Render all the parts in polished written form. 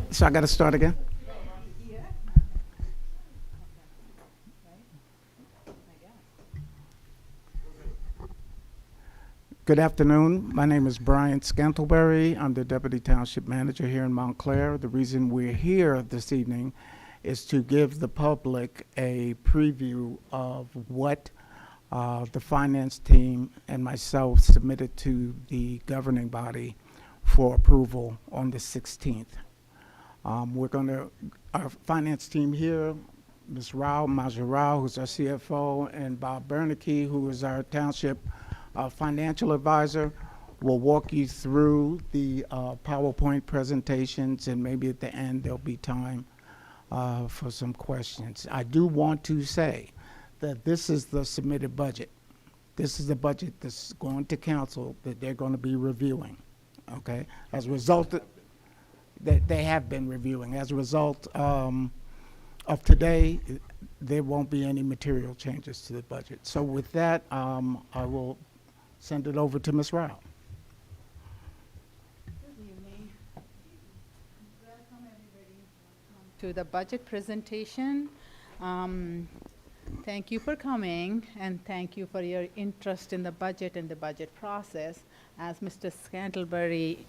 So I got to start again? Good afternoon. My name is Brian Scantlebury. I'm the Deputy Township Manager here in Montclair. The reason we're here this evening is to give the public a preview of what the finance team and myself submitted to the governing body for approval on the 16th. Our finance team here, Ms. Maja Rao, who's our CFO, and Bob Bernicke, who is our township financial advisor, will walk you through the PowerPoint presentations, and maybe at the end there'll be time for some questions. I do want to say that this is the submitted budget. This is the budget that's going to council that they're going to be reviewing, okay? As a result, that they have been reviewing. As a result of today, there won't be any material changes to the budget. So with that, I will send it over to Ms. Rao. Good evening. Welcome everybody to the budget presentation. Thank you for coming, and thank you for your interest in the budget and the budget process. As Mr. Scantlebury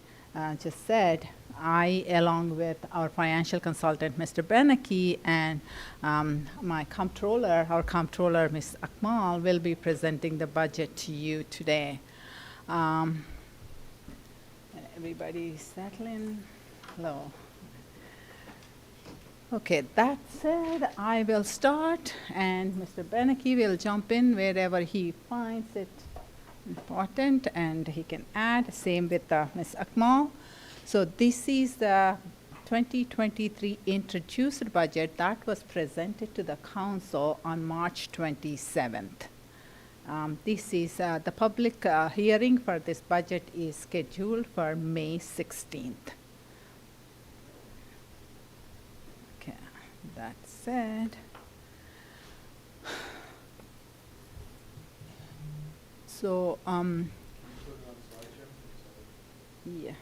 just said, I, along with our financial consultant, Mr. Bernicke, and our comptroller, Ms. Akmal, will be presenting the budget to you today. Everybody settling? Hello. Okay, that said, I will start, and Mr. Bernicke will jump in wherever he finds it important, and he can add. Same with Ms. Akmal. So this is the 2023 introduced budget that was presented to the council on March 27th. This is the public hearing for this budget is scheduled for May 16th. Okay, that said, so yeah.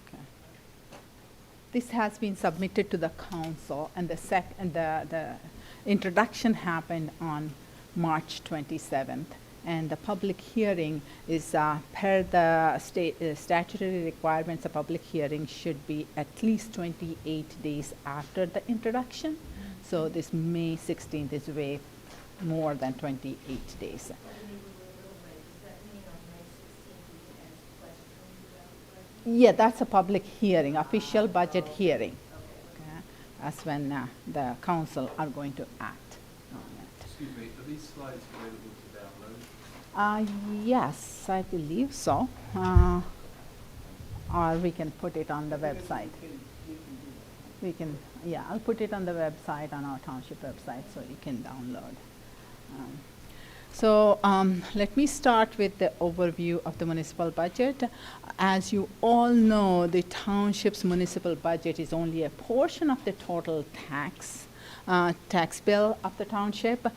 Okay. This has been submitted to the council, and the introduction happened on March 27th, and the public hearing is per the statutory requirements. A public hearing should be at least 28 days after the introduction. So this May 16th is way more than 28 days. Yeah, that's a public hearing, official budget hearing. Okay. That's when the council are going to act on it. Excuse me, are these slides available to download? Yes, I believe so. Or we can put it on the website. We can, yeah, I'll put it on the website, on our township website, so you can download. So let me start with the overview of the municipal budget. As you all know, the township's municipal budget is only a portion of the total tax bill of the township.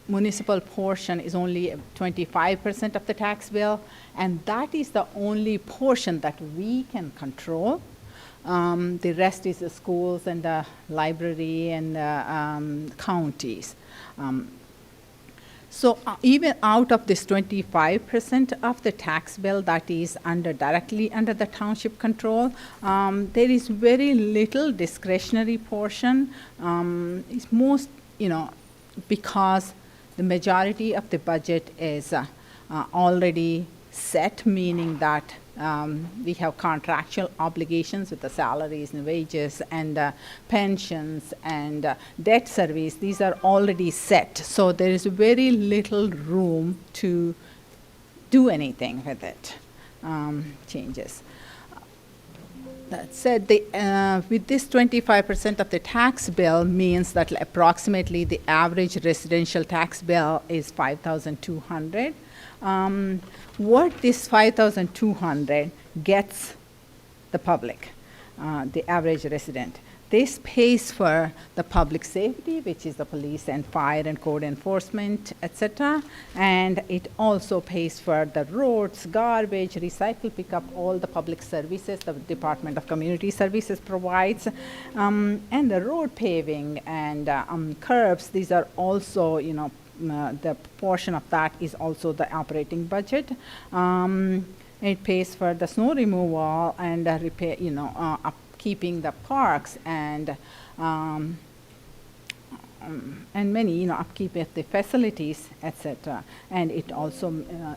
Municipal portion is only 25% of the tax bill, and that is the only portion that we can control. The rest is the schools and the library and the counties. So even out of this 25% of the tax bill that is directly under the township control, there is very little discretionary portion. It's most, because the majority of the budget is already set, meaning that we have contractual obligations with the salaries and wages and pensions and debt service. These are already set. So there is very little room to do anything with it, changes. That said, with this 25% of the tax bill means that approximately the average residential tax bill is $5,200. What this $5,200 gets the public, the average resident. This pays for the public safety, which is the police and fire and code enforcement, etc. And it also pays for the roads, garbage, recycle pickup, all the public services the Department of Community Services provides, and the road paving and curbs. These are also, the portion of that is also the operating budget. It pays for the snow removal and repair, upkeeping the parks and many, upkeep of the facilities, etc. And it also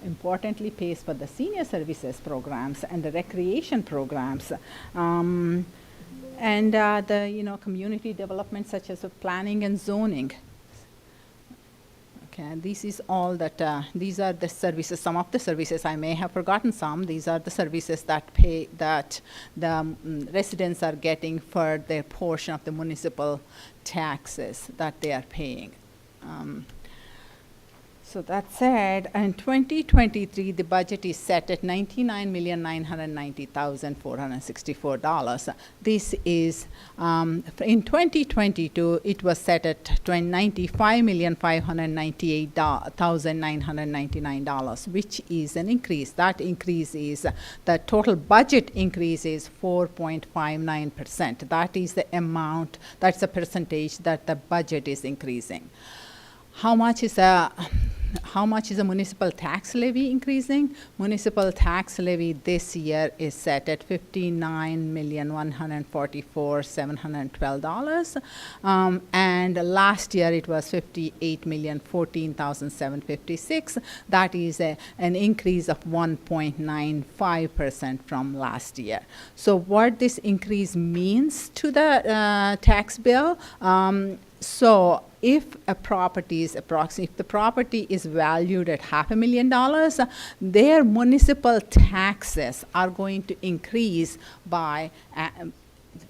importantly pays for the senior services programs and the recreation programs. And the community development such as planning and zoning. Okay, this is all that, these are the services, some of the services, I may have forgotten some, these are the services that the residents are getting for their portion of the municipal taxes that they are paying. So that said, in 2023, the budget is set at $99,990,464. This is, in 2022, it was set at $95,598,999, which is an increase. That increase is, the total budget increase is 4.59%. That is the amount, that's the percentage that the budget is increasing. How much is the municipal tax levy increasing? Municipal tax levy this year is set at $59,144,712, and last year it was $58,014,756. That is an increase of 1.95% from last year. So what this increase means to the tax bill? So if a property is if the property is valued at $500,000, their municipal taxes are going to increase by,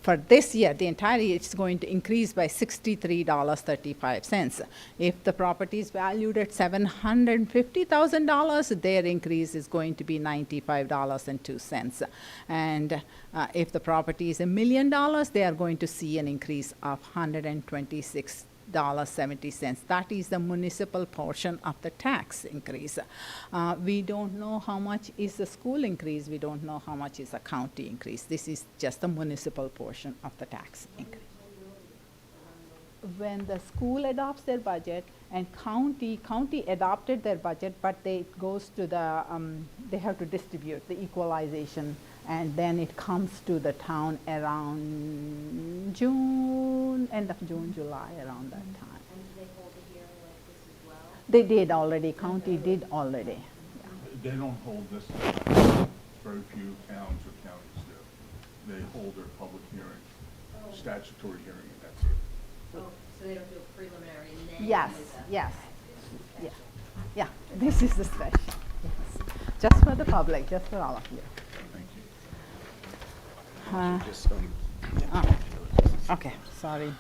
for this year, the entire year, it's going to increase by $63.35. If the property is valued at $750,000, their increase is going to be $95.02. And if the property is $1 million, they are going to see an increase of $126.70. That is the municipal portion of the tax increase. We don't know how much is the school increase. We don't know how much is the county increase. This is just the municipal portion of the tax increase. When the school adopts their budget and county adopted their budget, but it goes to the, they have to distribute the equalization, and then it comes to the town around June, end of June, July, around that time. And do they hold a hearing like this as well? They did already, county did already. They don't hold this, very few towns or counties do. They hold their public hearing, statutory hearing, and that's it. Oh, so they don't do a preliminary and then? Yes, do the yes. tax. Yeah, yeah, this is the special, yes. Just for the public, just for all of you. Thank you. Okay, sorry.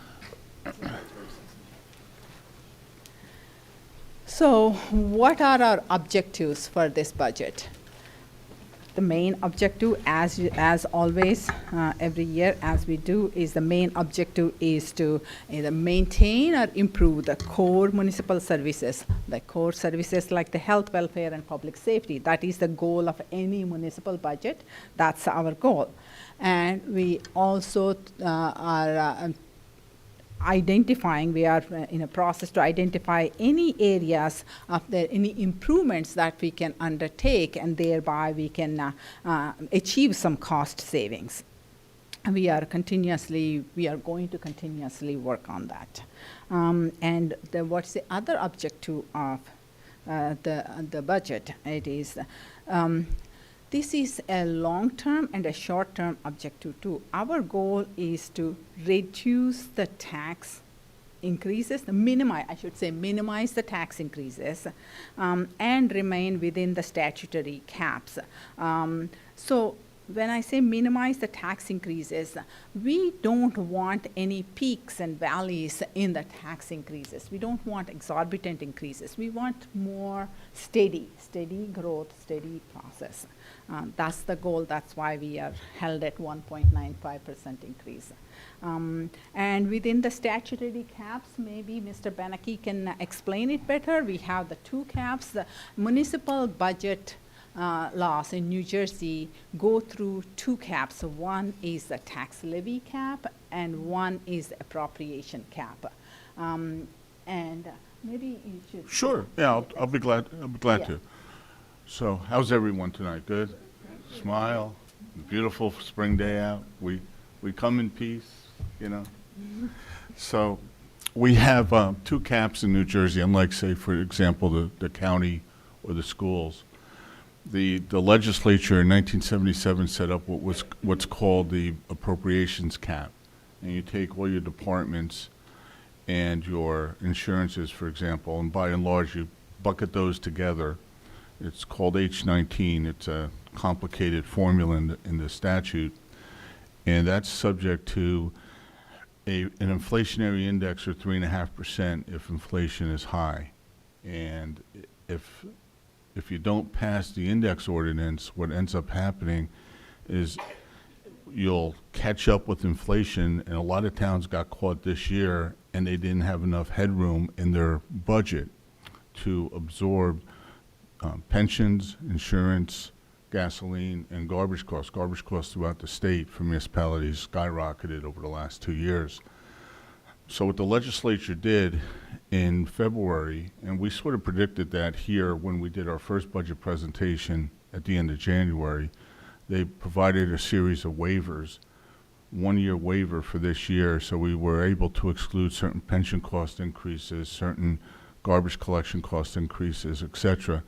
So what are our objectives for this budget? The main objective, as always, every year as we do, is the main objective is to either maintain or improve the core municipal services, the core services like the health, welfare, and public safety. That is the goal of any municipal budget. That's our goal. And we also are identifying, we are in a process to identify any areas of any improvements that we can undertake, and thereby we can achieve some cost savings. And we are going to continuously work on that. And what's the other objective of the budget? It is, this is a long-term and a short-term objective too. Our goal is to reduce the tax increases, minimize the tax increases, and remain within the statutory caps. So when I say minimize the tax increases, we don't want any peaks and valleys in the tax increases. We don't want exorbitant increases. We want more steady growth, steady process. That's the goal. That's why we are held at 1.95% increase. And within the statutory caps, maybe Mr. Beneke can explain it better. We have the two caps. The municipal budget laws in New Jersey go through two caps. One is the tax levy cap, and one is the appropriation cap. And maybe you should. Sure, yeah, I'll be glad Yeah. to. So, how's everyone tonight? Good? Smile, beautiful spring day out. We come in peace, you know? So, we have two caps in New Jersey, unlike, say, for example, the county or the schools. The legislature in 1977 set up what's called the appropriations cap. And you take all your departments and your insurances, for example, and by and large, you bucket those together. It's called H-19. It's a complicated formula in the statute, and that's subject to an inflationary index of 3.5% if inflation is high. And if you don't pass the index ordinance, what ends up happening is you'll catch up with inflation, and a lot of towns got caught this year, and they didn't have enough headroom in their budget to absorb pensions, insurance, gasoline, and garbage costs. Garbage costs throughout the state for municipalities skyrocketed over the last 2 years. So what the legislature did in February, and we sort of predicted that here when we did our first budget presentation at the end of January, they provided a series of waivers, 1-year waiver for this year, so we were able to exclude certain pension cost increases, certain garbage collection cost increases, et cetera.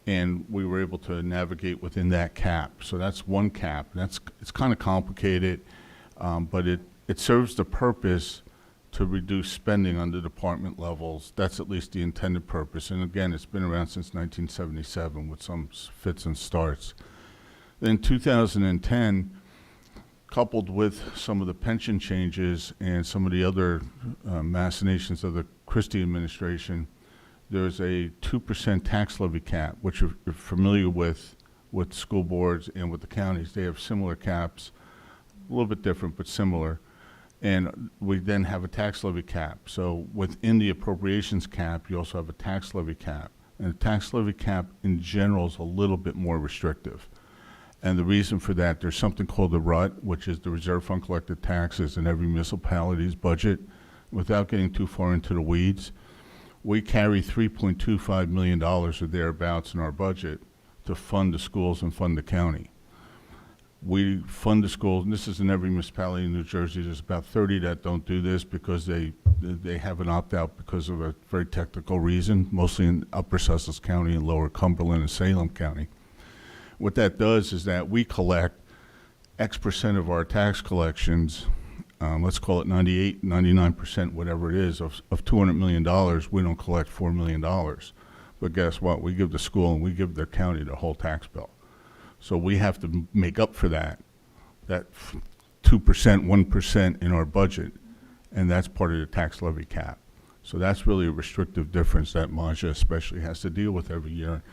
And we were able to navigate within that cap. So that's one cap. It's kind of complicated, but it serves the purpose to reduce spending on the department levels. That's at least the intended purpose. And again, it's been around since 1977 with some fits and starts. Then 2010, coupled with some of the pension changes and some of the other machinations of the Christie administration, there's a 2% tax levy cap, which you're familiar with school boards and with the counties. They have similar caps, a little bit different, but similar. And we then have a tax levy cap. So within the appropriations cap, you also have a tax levy cap. And the tax levy cap in general is a little bit more restrictive. And the reason for that, there's something called the RUT, which is the Reserve Fund Collected Taxes in every municipality's budget. Without getting too far into the weeds, we carry $3.25 million or thereabouts in our budget to fund the schools and fund the county. We fund the schools, and this is in every municipality in New Jersey. There's about 30 that don't do this because they have an opt-out because of a very technical reason, mostly in Upper Sussex County and Lower Cumberland and Salem County. What that does is that we collect X percent of our tax collections, let's call it 98, 99%, whatever it is, of $200 million, we don't collect $4 million. But guess what? We give the school and we give the county the whole tax bill. So we have to make up for that 2%, 1% in our budget, and that's part of the tax levy cap. So that's really a restrictive difference that Maja especially has to deal with every year.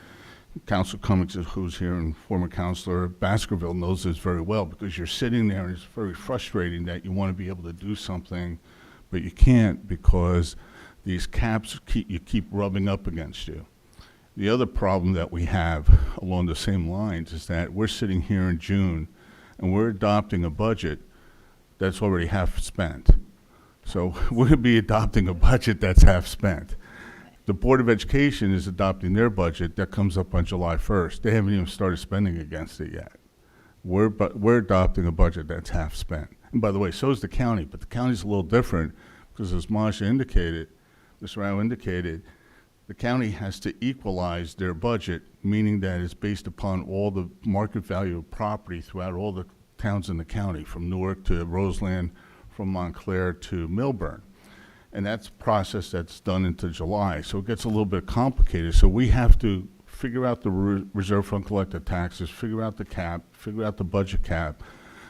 Council Cummings, who's here and former councilor Baskerville, knows this very well because you're sitting there and it's very frustrating that you want to be able to do something, but you can't because these caps keep rubbing up against you. The other problem that we have along the same lines is that we're sitting here in June and we're adopting a budget that's already half spent. So we're going to be adopting a budget that's half spent. The Board of Education is adopting their budget that comes up on July 1st. They haven't even started spending against it yet. We're adopting a budget that's half spent. And by the way, so is the county, but the county's a little different because as Maja indicated, Ms. Rao indicated, the county has to equalize their budget, meaning that it's based upon all the market value of property throughout all the towns in the county, from Newark to Roseland, from Montclair to Milburn. And that's a process that's done into July, so it gets a little bit complicated. So we have to figure out the reserve fund collected taxes, figure out the cap, figure out the budget cap,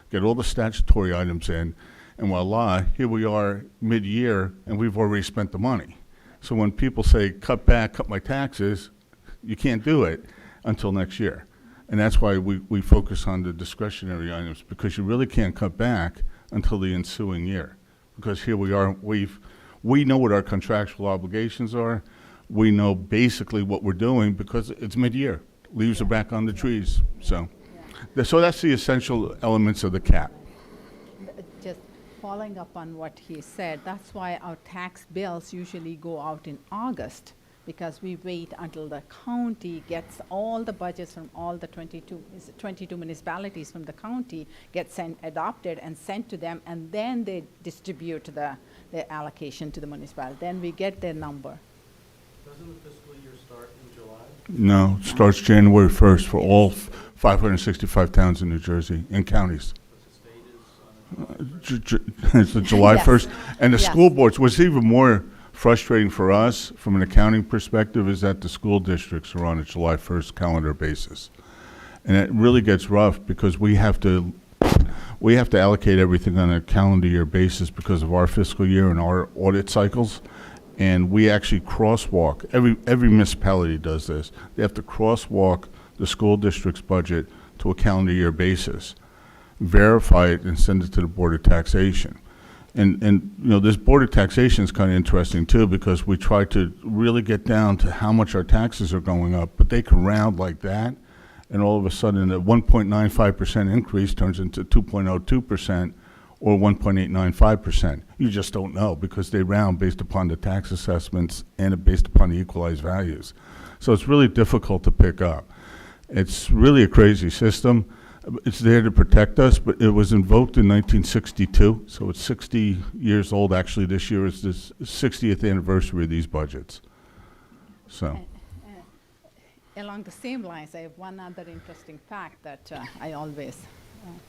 get all the statutory items in, and voila, here we are mid-year, and we've already spent the money. So when people say, cut back, cut my taxes, you can't do it until next year. And that's why we focus on the discretionary items, because you really can't cut back until the ensuing year. Because here we are, we know what our contractual obligations are. We know basically what we're doing because it's mid-year. Leaves are back on the trees. So that's the essential elements of the cap. Just following up on what he said, that's why our tax bills usually go out in August, because we wait until the county gets all the budgets from all the 22 municipalities from the county, get adopted and sent to them, and then they distribute their allocation to the municipality. Then we get their number. Doesn't the fiscal year start in July? No, it starts January 1st for all 565 towns in New Jersey and counties. But the state is on It's the July Yes. 1st. And the Yes. school boards, what's even more frustrating for us from an accounting perspective is that the school districts are on a July 1st calendar basis. And it really gets rough because we have to allocate everything on a calendar year basis because of our fiscal year and our audit cycles. And we actually crosswalk, every municipality does this. They have to crosswalk the school district's budget to a calendar year basis, verify it, and send it to the Board of Taxation. And you know, this Board of Taxation is kind of interesting too, because we try to really get down to how much our taxes are going up, but they can round like that, and all of a sudden a 1.95% increase turns into 2.02% or 1.895%. You just don't know because they round based upon the tax assessments and based upon the equalized values. So it's really difficult to pick up. It's really a crazy system. It's there to protect us, but it was invoked in 1962, so it's 60 years old. Actually, this year is the 60th anniversary of these budgets. So, Along the same lines, I have one other interesting fact that I always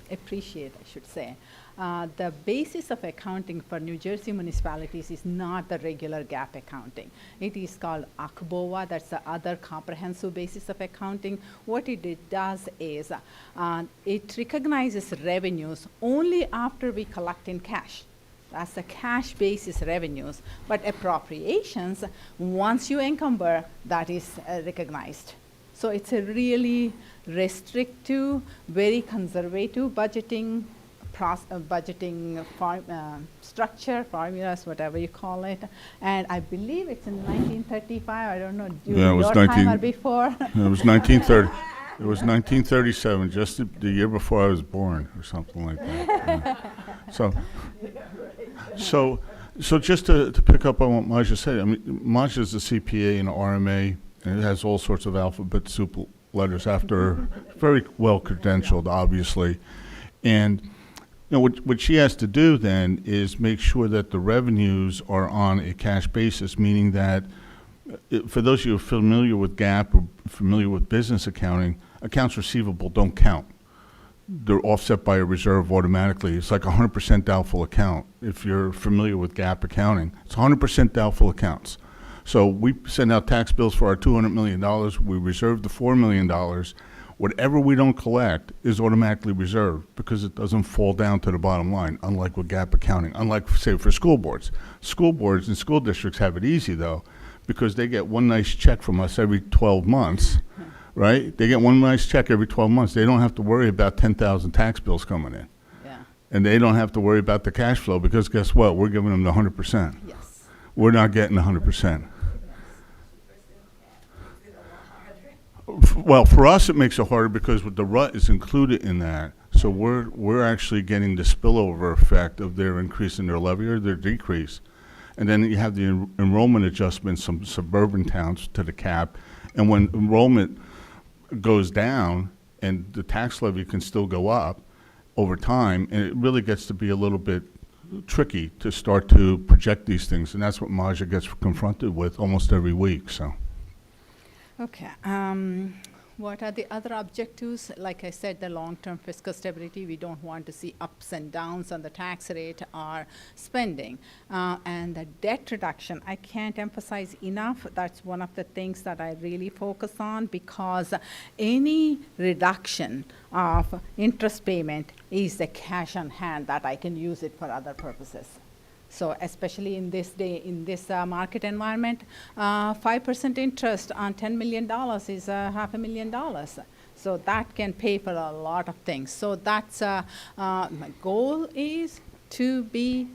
appreciate, I should say. The basis of accounting for New Jersey municipalities is not the regular GAAP accounting. It is called ACBOA, that's the other comprehensive basis of accounting. What it does is it recognizes revenues only after we collect in cash. That's the cash basis revenues, but appropriations, once you encumber, that is recognized. So it's a really restrictive, very conservative budgeting structure, formulas, whatever you call it. And I believe it's in 1935. I don't know, during Yeah, it was your time or before. it was 1930. It was 1937, just the year before I was born, or something like that. Yeah. So just to pick up on what Maja said, I mean, Maja is a CPA and RMA, and it has all sorts of alphabet soup letters after, very well credentialed, obviously. And you know, what she has to do then is make sure that the revenues are on a cash basis, meaning that for those of you who are familiar with GAAP or familiar with business accounting, accounts receivable don't count. They're offset by a reserve automatically. It's like a 100% doubtful account. If you're familiar with GAAP accounting, it's 100% doubtful accounts. So we send out tax bills for our $200 million. We reserve the $4 million. Whatever we don't collect is automatically reserved because it doesn't fall down to the bottom line, unlike with GAAP accounting. Unlike, say, for school boards. School boards and school districts have it easy, though, because they get one nice check from us every 12 months, right? They get one nice check every 12 months. They don't have to worry about 10,000 tax bills coming in. Yeah. And they don't have to worry about the cash flow because guess what? We're giving them the 100%. Yes. We're not getting the 100%. Well, for us, it makes it harder because the RUT is included in that. So we're actually getting the spillover effect of their increase in their levy or their decrease. And then you have the enrollment adjustments, some suburban towns to the cap. And when enrollment goes down and the tax levy can still go up over time, and it really gets to be a little bit tricky to start to project these things. And that's what Maja gets confronted with almost every week, so. Okay. What are the other objectives? Like I said, the long-term fiscal stability. We don't want to see ups and downs on the tax rate or spending. And the debt reduction, I can't emphasize enough. That's one of the things that I really focus on, because any reduction of interest payment is the cash on hand that I can use it for other purposes. So especially in this day, in this market environment, 5% interest on $10 million is $500,000. So that can pay for a lot of things. So that's my goal is to be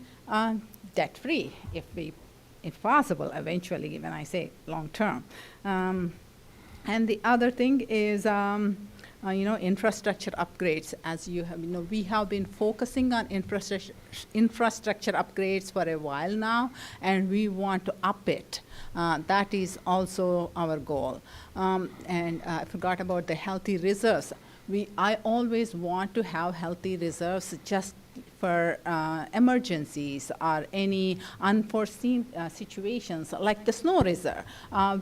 debt-free, if possible, eventually, when I say long-term. And the other thing is, infrastructure upgrades. As you have, we have been focusing on infrastructure upgrades for a while now, and we want to up it. That is also our goal. And I forgot about the healthy reserves. I always want to have healthy reserves just for emergencies or any unforeseen situations, like the snow reserve.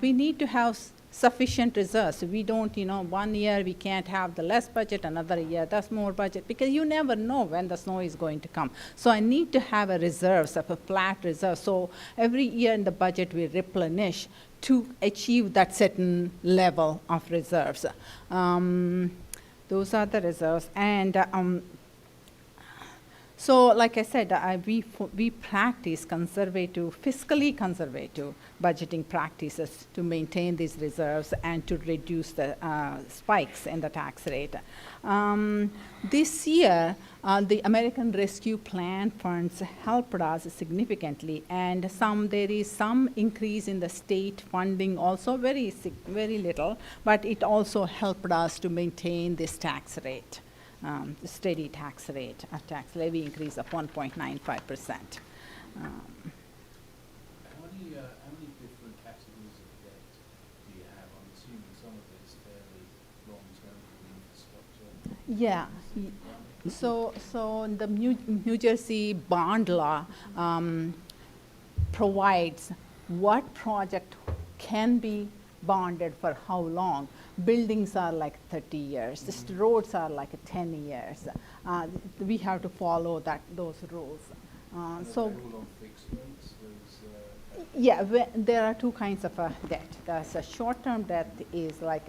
We need to have sufficient reserves. We don't, 1 year we can't have the less budget, another year that's more budget, because you never know when the snow is going to come. So I need to have a reserve, a flat reserve. So every year in the budget we replenish to achieve that certain level of reserves. Those are the reserves. And so, like I said, we practice fiscally conservative budgeting practices to maintain these reserves and to reduce the spikes in the tax rate. This year, the American Rescue Plan funds helped us significantly, and there is some increase in the state funding also, very little, but it also helped us to maintain this tax rate. The steady tax rate, a tax levy increase of 1.95%. How many different categories of debt do you have? I'm assuming some of it's fairly long-term infrastructure. Yeah. So the New Jersey bond law provides what project can be bonded for how long. Buildings are like 30 years. Mm-hmm. Roads are like 10 years. We have to follow those rules. So all on fixed rates? There are two kinds of debt. There's a short-term debt is like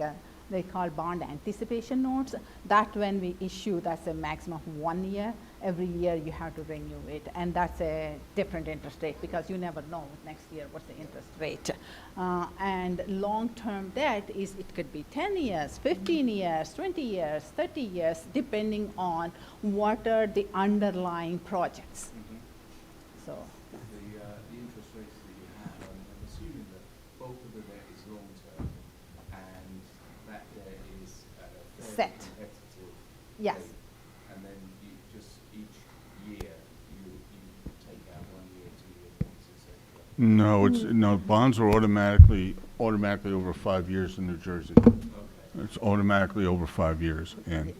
they call bond anticipation notes. That when we issue, that's a maximum of 1 year. Every year you have to renew it, and that's a different interest rate because you never know next year what's the interest rate. And long-term debt it could be 10 years, 15 years, 20 years, 30 years, depending on what are the underlying projects. Mm-hmm. So. The interest rates that you have, I'm assuming that both of the debt is long-term, and that debt is at a fairly Set. competitive Yes. rate. And then you just each year you take out 1 year, 2 year bonds, etc. No, bonds are automatically over 5 years in New Jersey. Okay. It's automatically over 5 years, and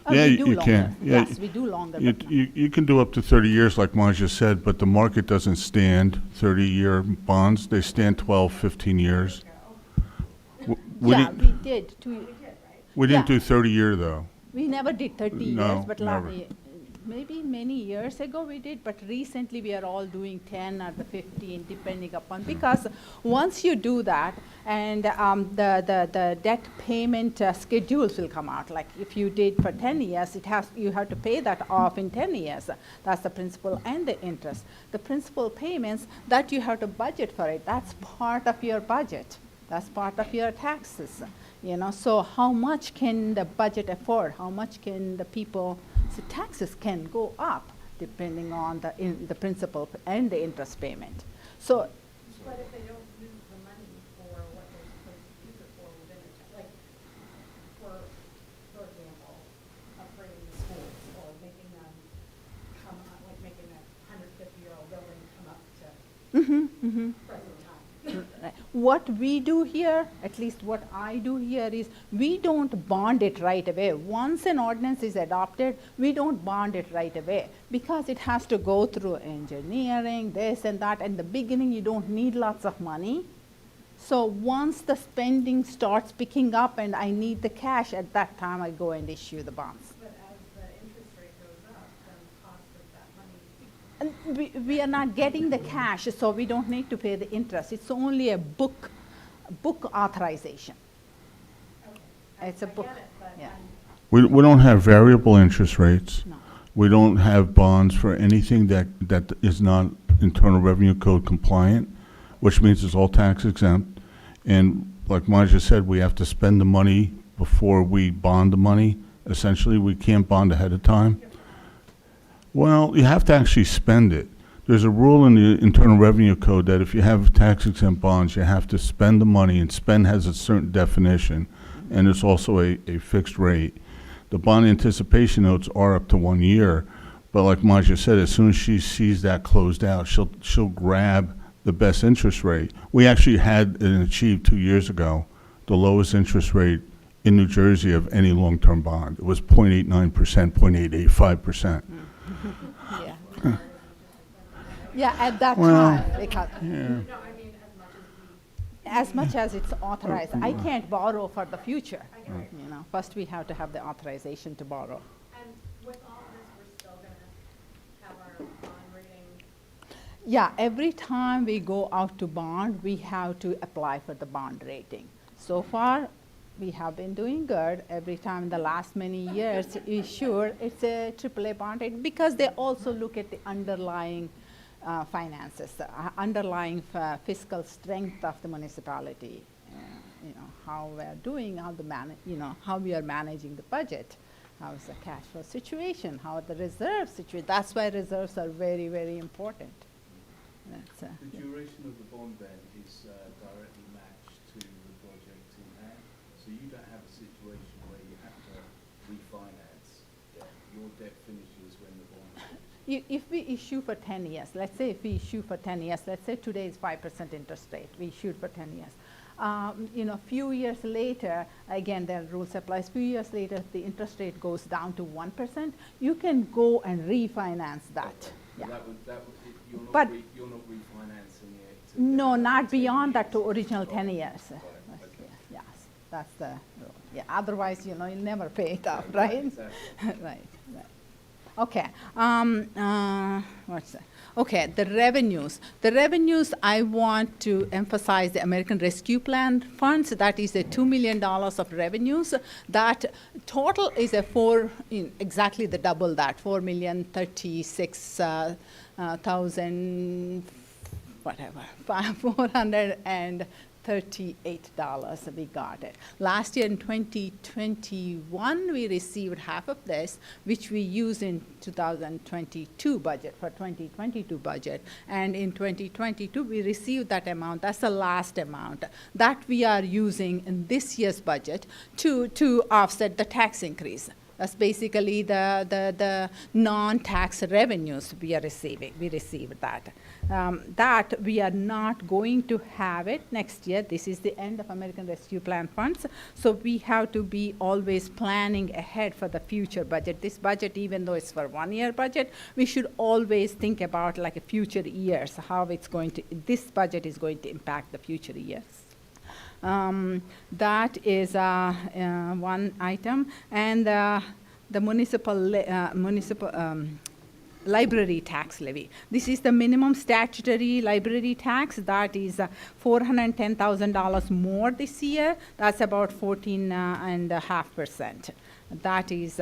We do you longer. can. Yeah, Yes, we do longer. you, but not- you can do up to 30 years, like Manja said, but the market doesn't stand 30-year bonds. They stand 12, 15 years. We Yeah, didn't, we did. we didn't yeah. do 30-year, though. We never did 30 No, years, but never. maybe many years ago we did, but recently we are all doing 10 or the 15, depending upon, because once you do that, and the debt payment schedules will come out. Like if you did for 10 years, you have to pay that off in 10 years. That's the principal and the interest. The principal payments, that you have to budget for it. That's part of your budget. That's part of your taxes. So how much can the budget afford? How much can the people? So taxes can go up depending on the principal and the interest payment. So But if they don't use the money for what they're supposed to use it for within like, for example, upgrading the schools or making them come up, like making a 150-year-old building come up to present time. what we do here, at least what I do here, is we don't bond it right away. Once an ordinance is adopted, we don't bond it right away because it has to go through engineering, this and that. In the beginning, you don't need lots of money. So once the spending starts picking up and I need the cash, at that time I go and issue the bonds. But as the interest rate goes up, then the cost of that money. And we are not getting the cash, so we don't need to pay the interest. It's only a book authorization. Okay. It's a book, I get it, but yeah. We don't have variable interest rates. No. We don't have bonds for anything that is not Internal Revenue Code compliant, which means it's all tax exempt. And like Maja said, we have to spend the money before we bond the money. Essentially, we can't bond ahead of time. Well, you have to actually spend it. There's a rule in the Internal Revenue Code that if you have tax exempt bonds, you have to spend the money, and spend has a certain definition, and it's also a fixed rate. The bond anticipation notes are up to 1 year, but like Maja said, as soon as she sees that closed out, she'll grab the best interest rate. We actually had and achieved 2 years ago the lowest interest rate in New Jersey of any long-term bond. It was 0.89%, 0.885%. Yeah. Yeah, at that Well, time, because Yeah. no, I mean, as much as it's authorized, I can't borrow for the future. I get it. You know, first we have to have the authorization to borrow. And with all of this, we're still gonna have our bond rating. Yeah, every time we go out to bond, we have to apply for the bond rating. So far, we have been doing good. Every time in the last many years issued, it's a AAA bond rating, because they also look at the underlying finances, underlying fiscal strength of the municipality. You know, how we are doing, how we are managing the budget, how is the cash flow situation, how are the reserve situation. That's why reserves are very, very important. That's, The duration of the bond then is directly matched to the project in hand, so you don't have a situation where you have to refinance debt. Your debt finishes when the bond finishes. If we issue for 10 years, let's say if we issue for 10 years, let's say today is 5% interest rate, we issued for 10 years. Few years later, again, the rules applies, few years later, the interest rate goes down to 1%, you can go and refinance that. Yeah. But But- you're not refinancing it. to No, get not 10 beyond that years. to original 10 years. Right, okay. Yes, that's the rule. Yeah, otherwise, you'll never pay it off, right? Exactly. Right. Okay, what's that? Okay, the revenues. The revenues, I want to emphasize the American Rescue Plan funds. That is a $2 million of revenues. That total is exactly the double that, 4,036,000, whatever, $438 we got it. Last year in 2021, we received half of this, which we use in 2022 budget, for 2022 budget. And in 2022, we received that amount. That's the last amount that we are using in this year's budget to offset the tax increase. That's basically the non-tax revenues we are receiving. We received that. That we are not going to have it next year. This is the end of American Rescue Plan funds. So we have to be always planning ahead for the future budget. This budget, even though it's for 1 year budget, we should always think about like a future years, how this budget is going to impact the future years. That is one item. And the municipal library tax levy. This is the minimum statutory library tax. That is $410,000 more this year. That's about 14.5%. That is,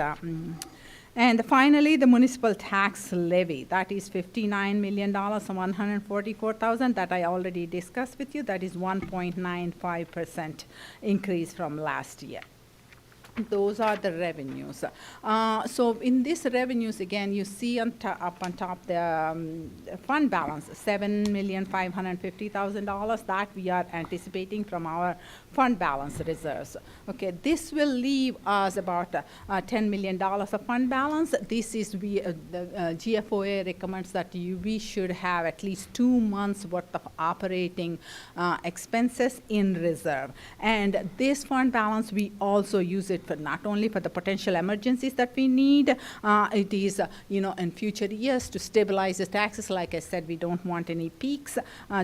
and finally, the municipal tax levy. That is $59 million, $144,000 that I already discussed with you. That is 1.95% increase from last year. Those are the revenues. So in these revenues, again, you see up on top the fund balance, $7,550,000 that we are anticipating from our fund balance reserves. Okay, this will leave us about $10 million of fund balance. This is the GFOA recommends that we should have at least 2 months worth of operating expenses in reserve. And this fund balance, we also use it for not only for the potential emergencies that we need, it is, in future years to stabilize the taxes. Like I said, we don't want any peaks,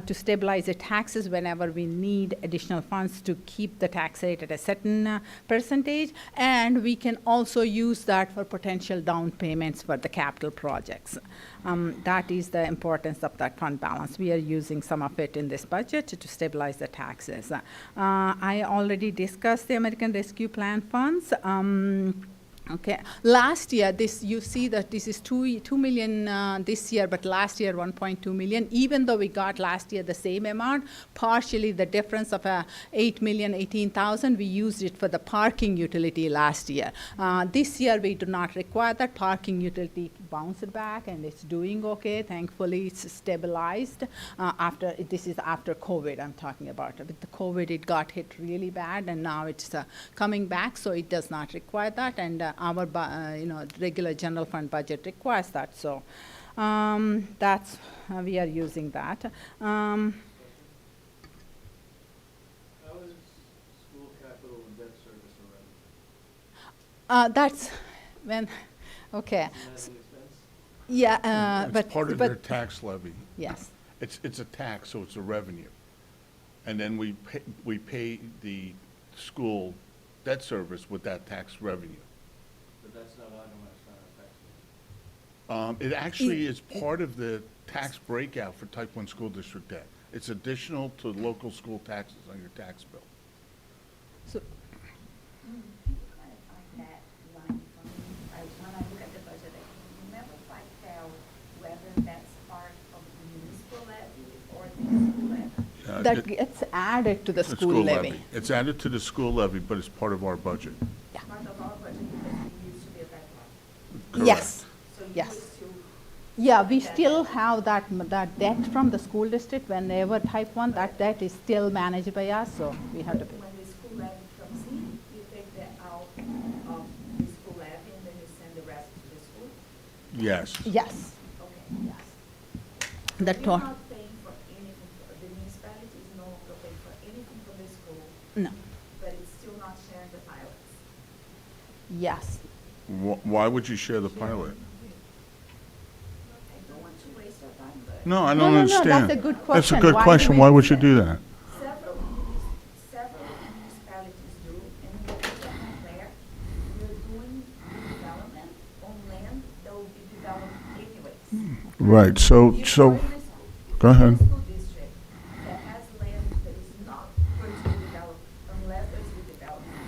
to stabilize the taxes whenever we need additional funds to keep the tax rate at a certain percentage. And we can also use that for potential down payments for the capital projects. That is the importance of that fund balance. We are using some of it in this budget to stabilize the taxes. I already discussed the American Rescue Plan funds. Okay. Last year, you see that this is 2 million this year, but last year 1.2 million. Even though we got last year the same amount, partially the difference of 8,018,000, we used it for the parking utility last year. This year we do not require that. Parking utility bounced back and it's doing okay. Thankfully, it's stabilized. This is after COVID I'm talking about. With the COVID, it got hit really bad, and now it's coming back, so it does not require that. And our regular general fund budget requires that, so that's we are using that. How is school capital and debt service already? That's when, okay, Isn't that an expense? yeah, It's but part of their tax levy. yes, It's a tax, so it's a revenue. And then we pay the school debt service with that tax revenue. But that's not itemized on our tax bill. It actually is part of the tax breakout for type 1 school district debt. It's additional to local school taxes on your tax bill. so Can you clarify that line for me? When I look at the budget, I can never quite tell whether that's part of the municipal levy or the school levy. that gets added to the school levy. It's added to the school levy, but it's part of our budget. Part of our budget because we used to be a bad part. Yes, So you yes. would still, Yeah, we still have that debt from the school district. Whenever type 1, that debt is still managed by us, so we have to pay. when the school levy comes in, you take that out of the school levy and then you send the rest to the school? Yes. Yes, Okay. yes. The We're to- not paying for anything, the municipality is no longer paying for anything for the school, No, but it's still not sharing the pilots. yes. Why would you share the pilot? I don't want to waste your time, but No, I No, don't no, no, understand. that's a good That's a question. good Why do question. we Why would do you do that? several municipalities do, and in the case of Montclair, we're doing development on land that will be developed anyways. Right, If you're in a school- go if you're in ahead. a school district that has land that is not going to be developed unless there's redevelopment,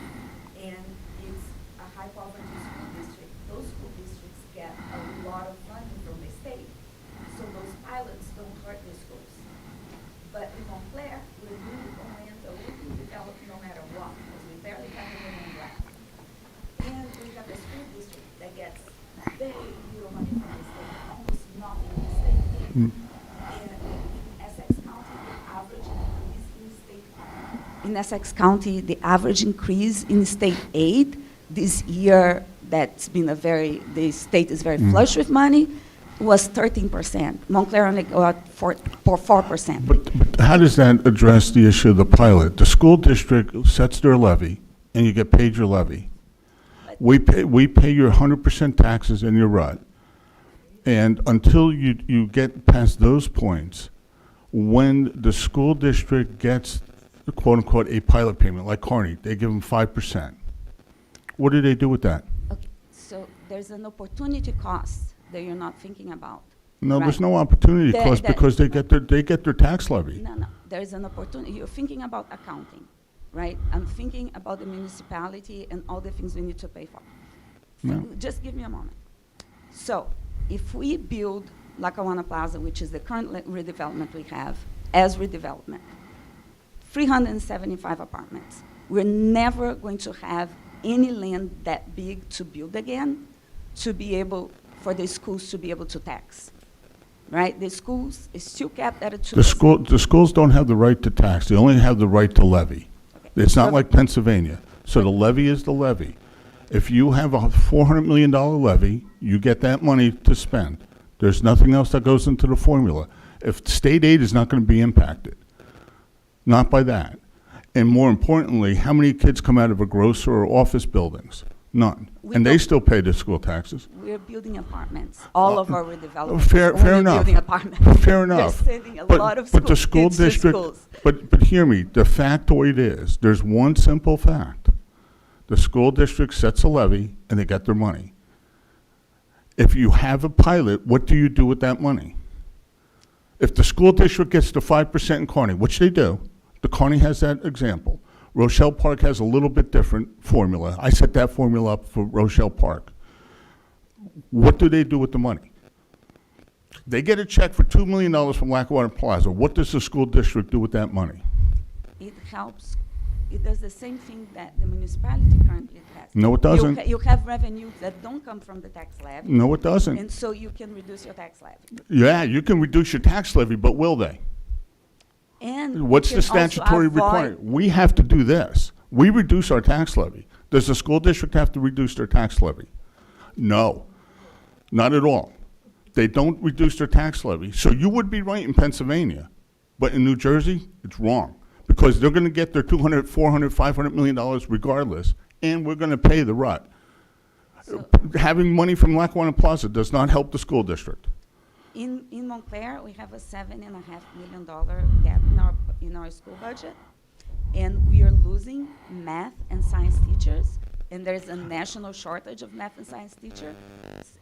and it's a high poverty school district, those school districts get a lot of funding from the state, so those pilots don't hurt the schools. But in Montclair, we're doing it on land that will be developed no matter what, because we barely have any land left. And we have a school district that gets very little money from the state, almost nothing from the state. And in Essex County, the average increase in state, in Essex County, the average increase in state aid this year, that's been the state is very flush with money, was 13%. Montclair only got 4%. But how does that address the issue of the pilot? The school district sets their levy, and you get paid your levy. We pay your 100% taxes in your RUT. And until you get past those points, when the school district gets, quote-unquote, a pilot payment, like Kearney, they give them 5%. What do they do with that? Okay, so there's an opportunity cost that you're not thinking about. No, there's Right. no opportunity The- cost the- because they get their tax levy. No, there's an opportunity, you're thinking about accounting, right? I'm thinking about the municipality and all the things we need to pay for. No. Just give me a moment. So, if we build Lackawanna Plaza, which is the current redevelopment we have, as redevelopment, 375 apartments, we're never going to have any land that big to build again to be able, for the schools to be able to tax, right? The schools is still capped at a 2%. The schools don't have the right to tax, they only have the right to levy. Okay. It's not like Pennsylvania. So the levy is the levy. If you have a $400 million levy, you get that money to spend. There's nothing else that goes into the formula. If state aid is not going to be impacted, not by that. And more importantly, how many kids come out of a grocer or office buildings? None. We And they don't- still pay the school taxes. We're building apartments. All of our redevelopment Fair, is fair only enough. building apartments. Fair enough. We're sending a But- lot of but the school kids to district, schools. but hear me, the factoid is, there's one simple fact. The school district sets a levy and they get their money. If you have a pilot, what do you do with that money? If the school district gets the 5% in Kearney, which they do, the Kearney has that example. Rochelle Park has a little bit different formula. I set that formula up for Rochelle Park. What do they do with the money? They get a check for $2 million from Lackawanna Plaza. What does the school district do with that money? It helps, it does the same thing that the municipality currently has. No, it doesn't. You have revenues that don't come from the tax levy, No, it doesn't. and so you can reduce your tax levy. Yeah, you can reduce your tax levy, but will they? And you What's can the also statutory avoid- requirement? We have to do this. We reduce our tax levy. Does the school district have to reduce their tax levy? No, not at all. They don't reduce their tax levy. So you would be right in Pennsylvania, but in New Jersey, it's wrong. Because they're gonna get their $200, $400, $500 million regardless, and we're gonna pay the rut. So- Having money from Lackawanna Plaza does not help the school district. In Montclair, we have a $7.5 million gap in our school budget, and we are losing math and science teachers, and there's a national shortage of math and science teachers,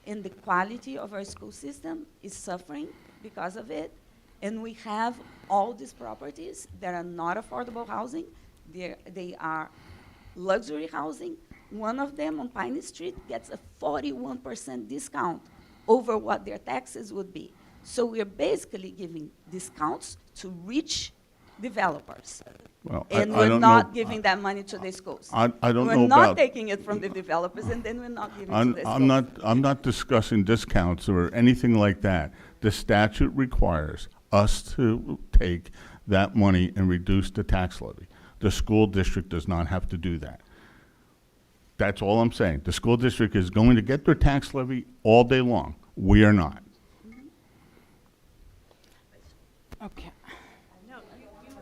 and the quality of our school system is suffering because of it, and we have all these properties that are not affordable housing. They are luxury housing. One of them on Pine Street gets a 41% discount over what their taxes would be. So we're basically giving discounts to rich developers. Well, And I we're don't not know. giving that money to the schools. I don't We're know not about. taking it from the developers, and then we're not giving to the schools. I'm not discussing discounts or anything like that. The statute requires us to take that money and reduce the tax levy. The school district does not have to do that. That's all I'm saying. The school district is going to get their tax levy all day long. We are not. Okay. No,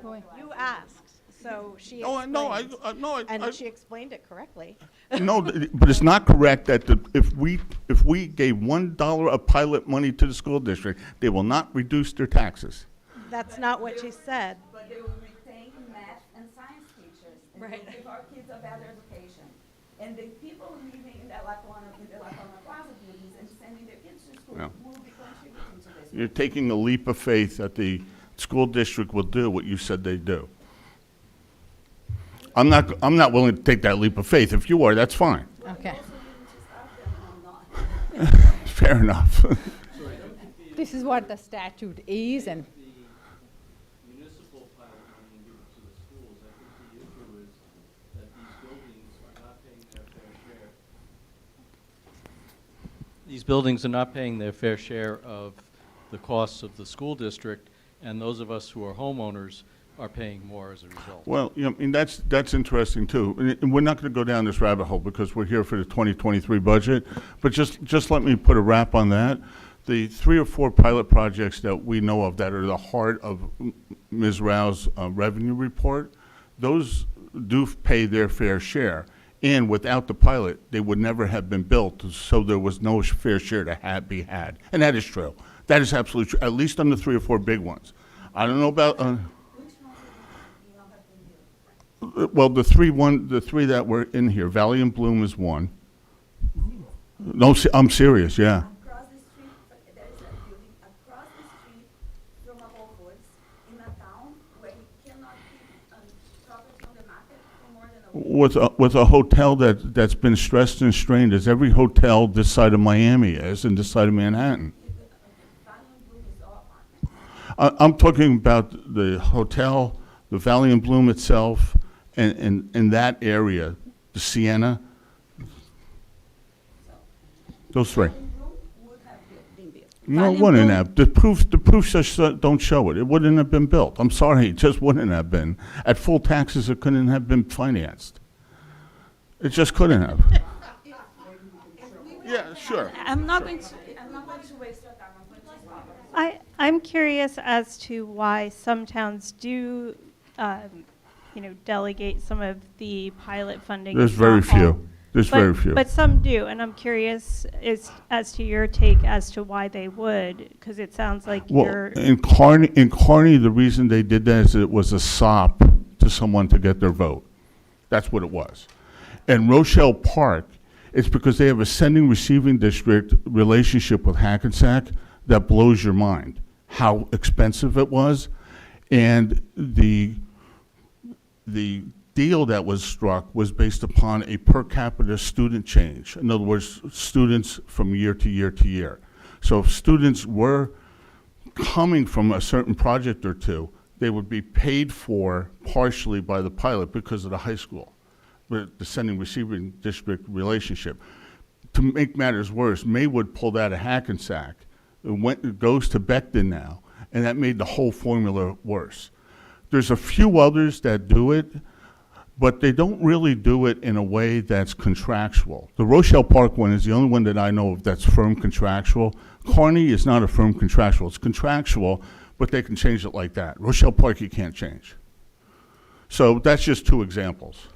Go ahead. you asked, so she No, explained. no, And she explained it correctly. no, but it's not correct that if we gave $1 of pilot money to the school district, they will not reduce their taxes. That's not what she said. But they will retain math and science teachers, and Right. they'll give our kids a better education. And the people living in the Lackawanna Plaza buildings and sending their kids to school Yeah. will be contributing to this. You're taking a leap of faith that the school district will do what you said they do. I'm not willing to take that leap of faith. If you are, that's fine. Okay. Fair enough. This is what the statute is, and The municipal pilot money and give it to the schools, I think the issue is that these buildings are not paying their fair share. These buildings are not paying their fair share of the costs of the school district, and those of us who are homeowners are paying more as a result. Well, you know, I mean, that's interesting too. And we're not going to go down this rabbit hole because we're here for the 2023 budget. But just let me put a wrap on that. The 3 or 4 pilot projects that we know of that are the heart of Ms. Rao's revenue report, those do pay their fair share. And without the pilot, they would never have been built, so there was no fair share to be had. And that is true. That is absolutely true, at least on the 3 or 4 big ones. I don't know about, well, the three that were in here, Valley and Bloom is one. No, I'm serious, yeah. Across the street, there is a building across the street from a Whole Foods in a town where you cannot keep property on the market for more than a week. With a hotel that's been stressed and strained, as every hotel this side of Miami is and this side of Manhattan. Valley and Bloom is all apartments. I'm talking about the hotel, the Valley and Bloom itself, and that area, the Sienna, those 3. Valley and Bloom would have been built. No, Valley it and wouldn't Bloom- have. The proofs just don't show it. It wouldn't have been built. I'm sorry, it just wouldn't have been. At full taxes, it couldn't have been financed. It just couldn't have. Yeah, sure. I'm not going to waste your time. I'm going to stop. I'm curious as to why some towns do, delegate some of the pilot funding. There's It's very not all- few. There's very few. But some do, and I'm curious as to your take as to why they would, because it sounds like Well, you're, in Kearney, the reason they did that is it was a sop to someone to get their vote. That's what it was. And Rochelle Park, it's because they have a sending receiving district relationship with Hackensack that blows your mind, how expensive it was. And the deal that was struck was based upon a per capita student change. In other words, students from year to year to year. So if students were coming from a certain project or two, they would be paid for partially by the pilot because of the high school, the sending receiving district relationship. To make matters worse, Maywood pulled out of Hackensack. It goes to Becton now, and that made the whole formula worse. There's a few others that do it, but they don't really do it in a way that's contractual. The Rochelle Park one is the only one that I know of that's firm contractual. Kearney is not a firm contractual. It's contractual, but they can change it like that. Rochelle Park, you can't change. So that's just two examples.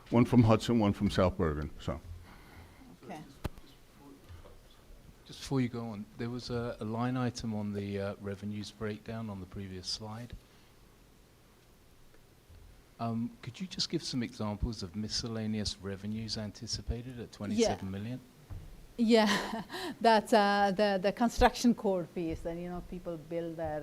One from Hudson, one from South Bergen, so. Okay. Just before you go on, there was a line item on the revenues breakdown on the previous slide. Could you just give some examples of miscellaneous revenues anticipated at 27 million? Yeah, that's the construction code fees, and people build their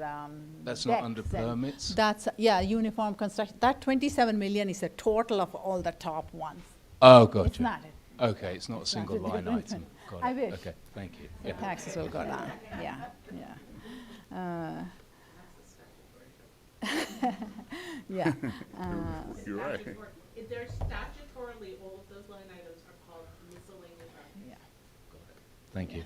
That's not under decks and permits? That's uniform construction. That 27 million is a total of all the top ones. Oh, gotcha. It's not it. Okay, it's not a It's not single a line different item. one. Got I it. wish. Okay, thank you. The Yeah. taxes will go down. Yeah, yeah. Yeah. You're right. If they're statutorily, all of those line items are called miscellaneous revenue. Yeah. Thank you.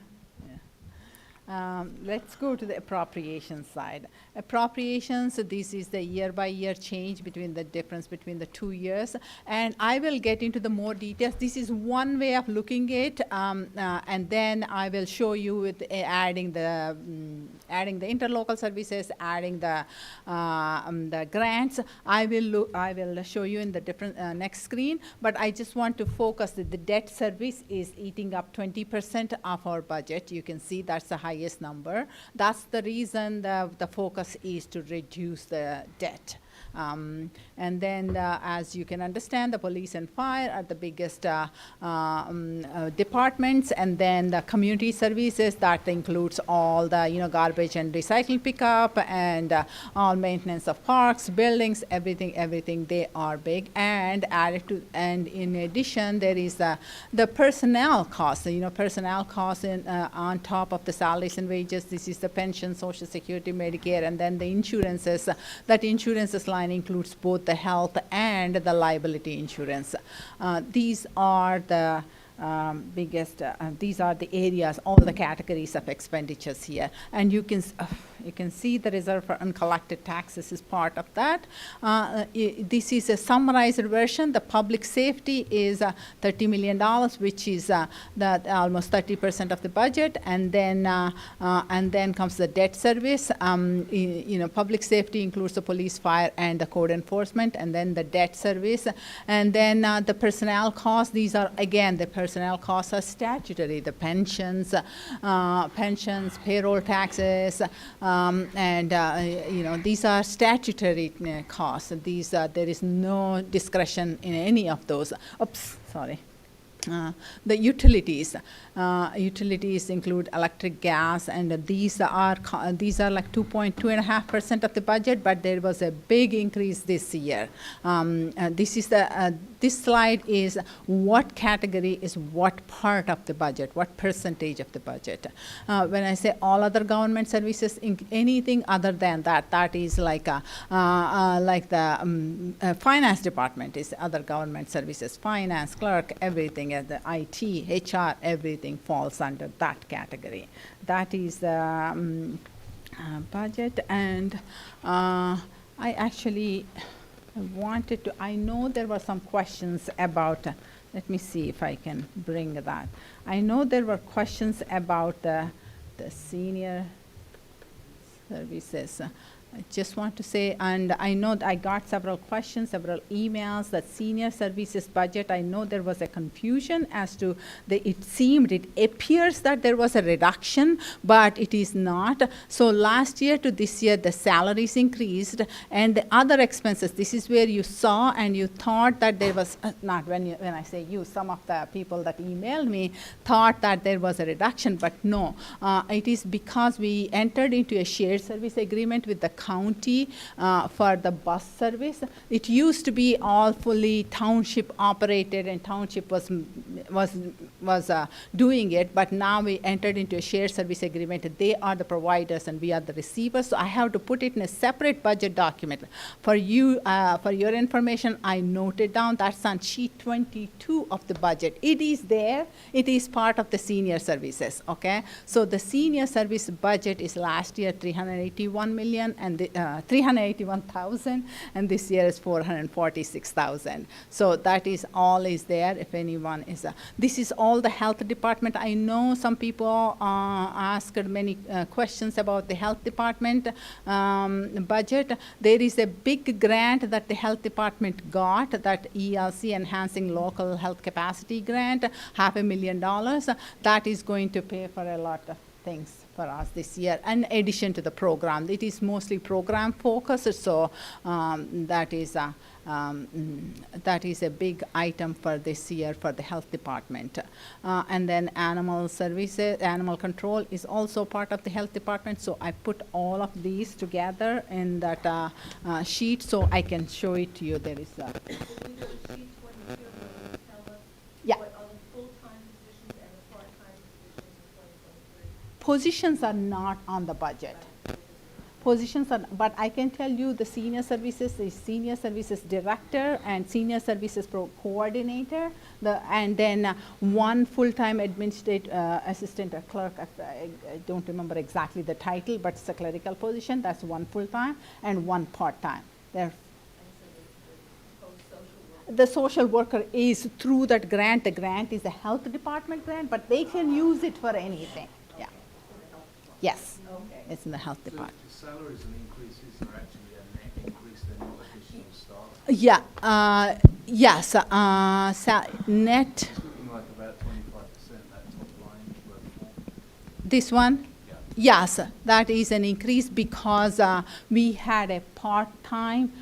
Let's go to the appropriations side. Appropriations, so this is the year-by-year change between the difference between the 2 years. And I will get into the more details. This is one way of looking at it, and then I will show you with adding the interlocal services, adding the grants. I will show you in the different next screen. But I just want to focus that the debt service is eating up 20% of our budget. You can see that's the highest number. That's the reason the focus is to reduce the debt. And then, as you can understand, the police and fire are the biggest departments, and then the community services, that includes all the garbage and recycling pickup, and all maintenance of parks, buildings, everything. They are big. And in addition, there is the personnel costs. Personnel costs on top of the salaries and wages. This is the pension, Social Security, Medicare, and then the insurances. That insurances line includes both the health and the liability insurance. These are the biggest, these are the areas, all the categories of expenditures here. And you can see the reserve for uncollected taxes is part of that. This is a summarized version. The public safety is $30 million, which is almost 30% of the budget. And then comes the debt service. Public safety includes the police, fire, and the code enforcement, and then the debt service. And then the personnel costs, these are, again, the personnel costs are statutory. The pensions, payroll taxes, these are statutory costs. There is no discretion in any of those. Oops, sorry. The utilities. Utilities include electric, gas, and these are like 2.5% of the budget, but there was a big increase this year. This slide is what category is what part of the budget, what percentage of the budget. When I say all other government services, anything other than that, that is like the finance department is other government services, finance, clerk, everything, the IT, HR, everything falls under that category. That is the budget, and I actually wanted to, I know there were some questions about, let me see if I can bring that. I know there were questions about the senior services. I just want to say, and I know I got several questions, several emails, that senior services budget, I know there was a confusion as to it appears that there was a reduction, but it is not. So last year to this year, the salaries increased, and the other expenses, this is where you saw and you thought that there was, not when I say you, some of the people that emailed me thought that there was a reduction, but no. It is because we entered into a shared service agreement with the county for the bus service. It used to be all fully township operated, and township was doing it, but now we entered into a shared service agreement. They are the providers and we are the receivers. So I have to put it in a separate budget document. For you, for your information, I noted down that's on sheet 22 of the budget. It is there. It is part of the senior services. Okay. So the senior service budget is last year 381 million and 381,000, and this year is 446,000. So that is all is there. If anyone is, this is all the health department. I know some people asked many questions about the health department budget. There is a big grant that the health department got, that ELC, Enhancing Local Health Capacity grant, $500,000. That is going to pay for a lot of things for us this year, in addition to the program. It is mostly program focused, so that is a big item for this year for the health department. And then animal services, animal control is also part of the health department, so I put all of these together in that sheet so I can show it to you. There is a yeah. What are the full-time positions and the part-time positions in 2023? Positions are not on the budget. Positions are, but I can tell you the senior services is senior services director and senior services coordinator, and then one full-time administrative assistant or clerk. I don't remember exactly the title, but it's a clerical position. That's one full-time and one part-time. They're the social worker is through that grant. The grant is a health department grant, but they can use it for anything. Yeah. Yes. Okay. It's in the health So department. the salaries and increases are actually a net increase, they're not additional staff. Yeah. Yes. Net. It's looking like about 25% that top line growth. This one. Yeah. Yes, that is an increase because we had a part-time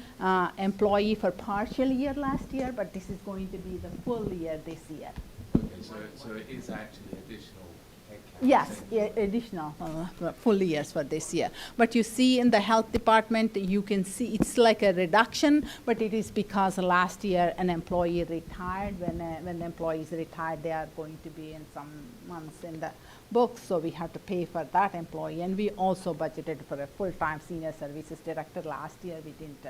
employee for partial year last year, but this is going to be the full year this year. Okay, so it is actually additional headcount. Yes, additional full years for this year. But you see in the health department, you can see it's like a reduction, but it is because last year an employee retired. When the employees retired, they are going to be in some months in the books, so we have to pay for that employee. And we also budgeted for a full-time senior services director last year. We didn't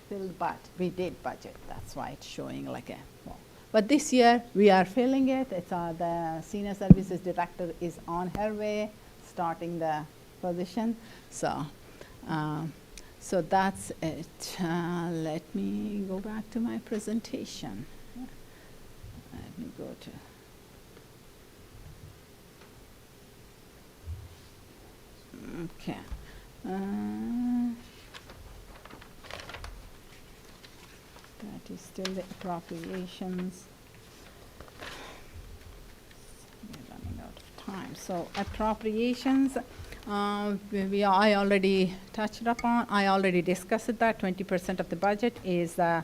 fill, but we did budget. That's why it's showing like a. Well, but this year we are filling it. It's the senior services director is on her way, starting the position. So, so that's it. Let me go back to my presentation. Let me go to. Okay. That is still the appropriations. We're running out of time. So appropriations, I already touched upon. I already discussed that 20% of the budget is the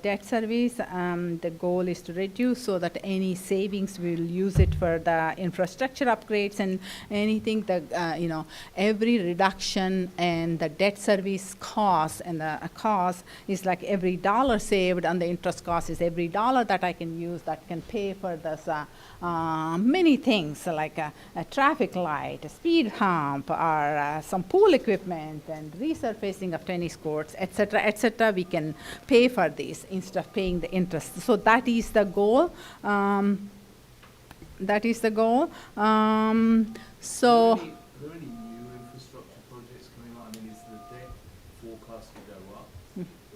debt service. The goal is to reduce so that any savings we'll use it for the infrastructure upgrades and anything that every reduction in the debt service cost and the cost is like every dollar saved, and the interest cost is every dollar that I can use that can pay for this many things like a traffic light, a speed hump, or some pool equipment and resurfacing of tennis courts, etc. We can pay for this instead of paying the interest. So that is the goal. That is the goal. So. Are there any new infrastructure projects coming on? I mean, is the debt forecast to go up,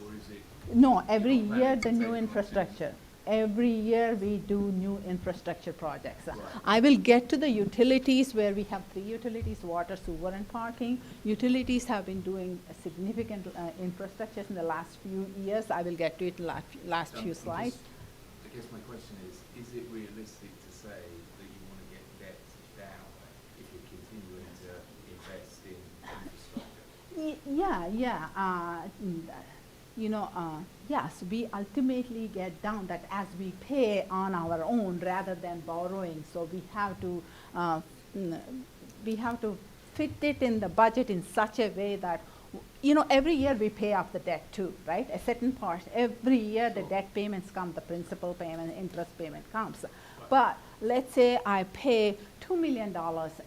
or is it? No, every You're not year planning the to new take much infrastructure. every year we do new infrastructure projects. I will get to the utilities where we have 3 utilities, water, sewer, and parking. Utilities have been doing a significant infrastructures in the last few years. I will get to it in last few slides. I guess my question is it realistic to say that you want to get debt down if you're continuing to invest in infrastructure? Yes, we ultimately get down that as we pay on our own rather than borrowing. So we have to fit it in the budget in such a way that, every year we pay off the debt too, right? A certain part, every year the debt payments come, the principal payment, interest payment comes. But let's say I pay $2 million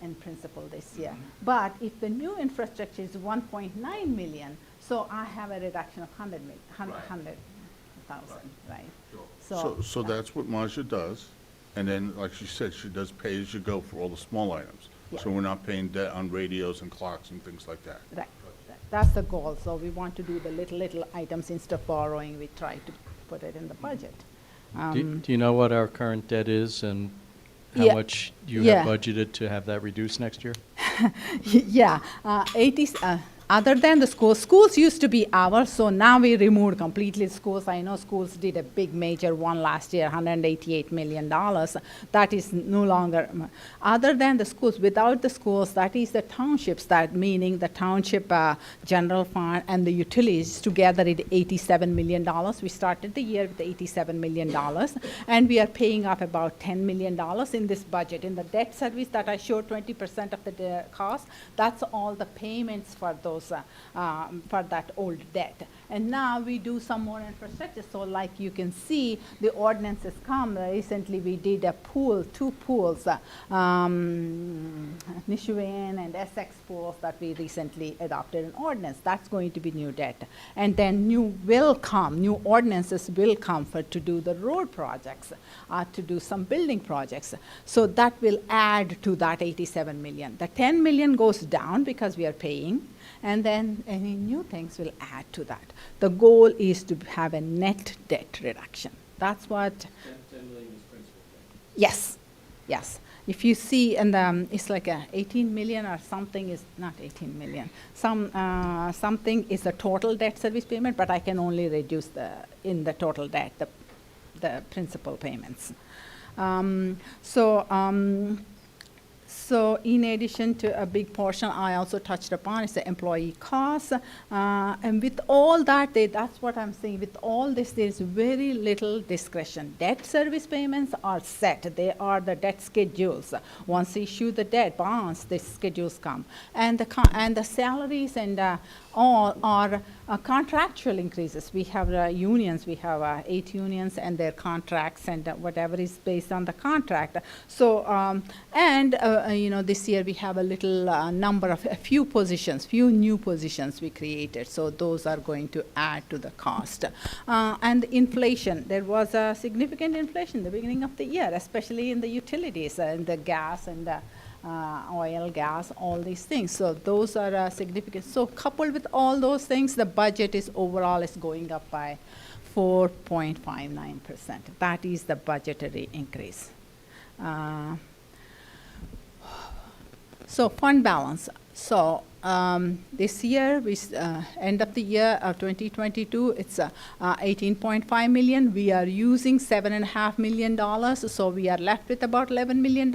in principal this year, but if the new infrastructure is 1.9 million, so I have a reduction of 100,000, right? Sure. So that's what Marcia does, and then, like she said, she does pay-as-you-go for all the small items. Yeah. So we're not paying debt on radios and clocks and things like that. Right, that's the goal. So we want to do the little items instead of borrowing. We try to put it in the budget. Do you know what our current debt is and how Yeah. much you Yeah. have budgeted to have that reduced next year? Yeah, 80, other than the schools used to be ours, so now we removed completely schools. I know schools did a big major one last year, $188 million. That is no longer, other than the schools, without the schools, that is the townships, that meaning the township general fund and the utilities together at $87 million. We started the year with $87 million, and we are paying off about $10 million in this budget. In the debt service that I showed, 20% of the cost, that's all the payments for those for that old debt. And now we do some more infrastructure. So like you can see, the ordinances come. Recently we did a pool, 2 pools, Nishuan and Essex pools that we recently adopted an ordinance. That's going to be new debt. And then new ordinances will come to do the road projects, to do some building projects. So that will add to that 87 million. The 10 million goes down because we are paying, and then any new things will add to that. The goal is to have a net debt reduction. That's what. 10 million is principal payment. Yes, yes. If you see, and it's like 18 million or something is not 18 million. Something is the total debt service payment, but I can only reduce in the total debt the principal payments. So in addition to a big portion I also touched upon is the employee costs. And with all that, that's what I'm saying, with all this, there's very little discretion. Debt service payments are set. They are the debt schedules. Once you issue the debt bonds, the schedules come. And the salaries and all are contractual increases. We have unions. We have 8 unions and their contracts and whatever is based on the contract. So, this year we have a little a few new positions we created. So those are going to add to the cost. And inflation, there was a significant inflation in the beginning of the year, especially in the utilities and the gas and the oil, gas, all these things. So those are significant. So coupled with all those things, the budget is overall is going up by 4.59%. That is the budgetary increase. So fund balance. So this year, end of the year of 2022, it's 18.5 million. We are using $7.5 million, so we are left with about $11 million.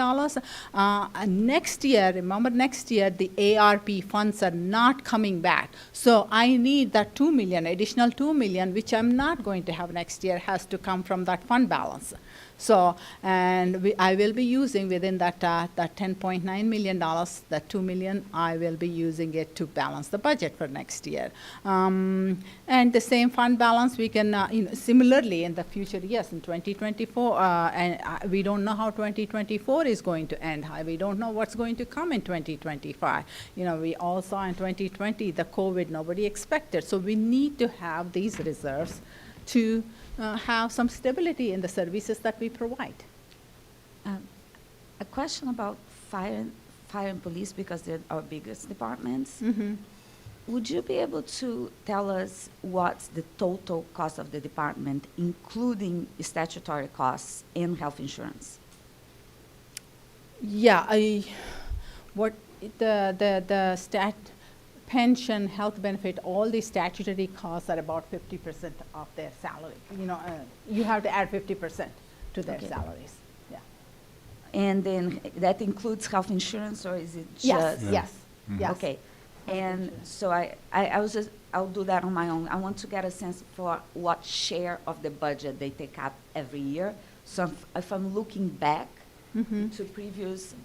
Next year, remember next year, the ARP funds are not coming back. So I need that 2 million, additional 2 million, which I'm not going to have next year, has to come from that fund balance. So, and I will be using within that $10.9 million, that 2 million, I will be using it to balance the budget for next year. And the same fund balance we can, similarly in the future years, in 2024, and we don't know how 2024 is going to end. We don't know what's going to come in 2025. We all saw in 2020 the COVID, nobody expected. So we need to have these reserves to have some stability in the services that we provide. A question about fire and police, because they're our biggest departments. Mm-hmm. would you be able to tell us what's the total cost of the department, including statutory costs and health insurance? Yeah, what the pension, health benefit, all the statutory costs are about 50% of their salary. You know, you have to add 50% to their Okay. salaries. Yeah. And then that includes health insurance, or is it just? Yes, yes, yes. Okay. And so I'll do that on my own. I want to get a sense for what share of the budget they take up every year. So if I'm looking back to previous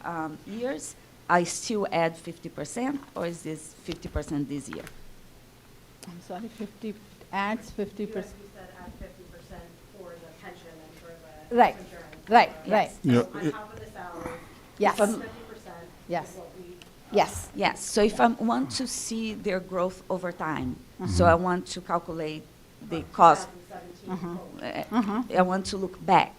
years, I still add 50%, or is this 50% this year? I'm sorry, 50, adds 50%. You said add 50% for the pension and for the Right, health insurance. right, Yes. right. Yeah, On top of the salary. Yes. 50% Yes. is what we. Yes. Yes, so if I want to see their growth over time, so I want to calculate the cost, 2017 I want to look back,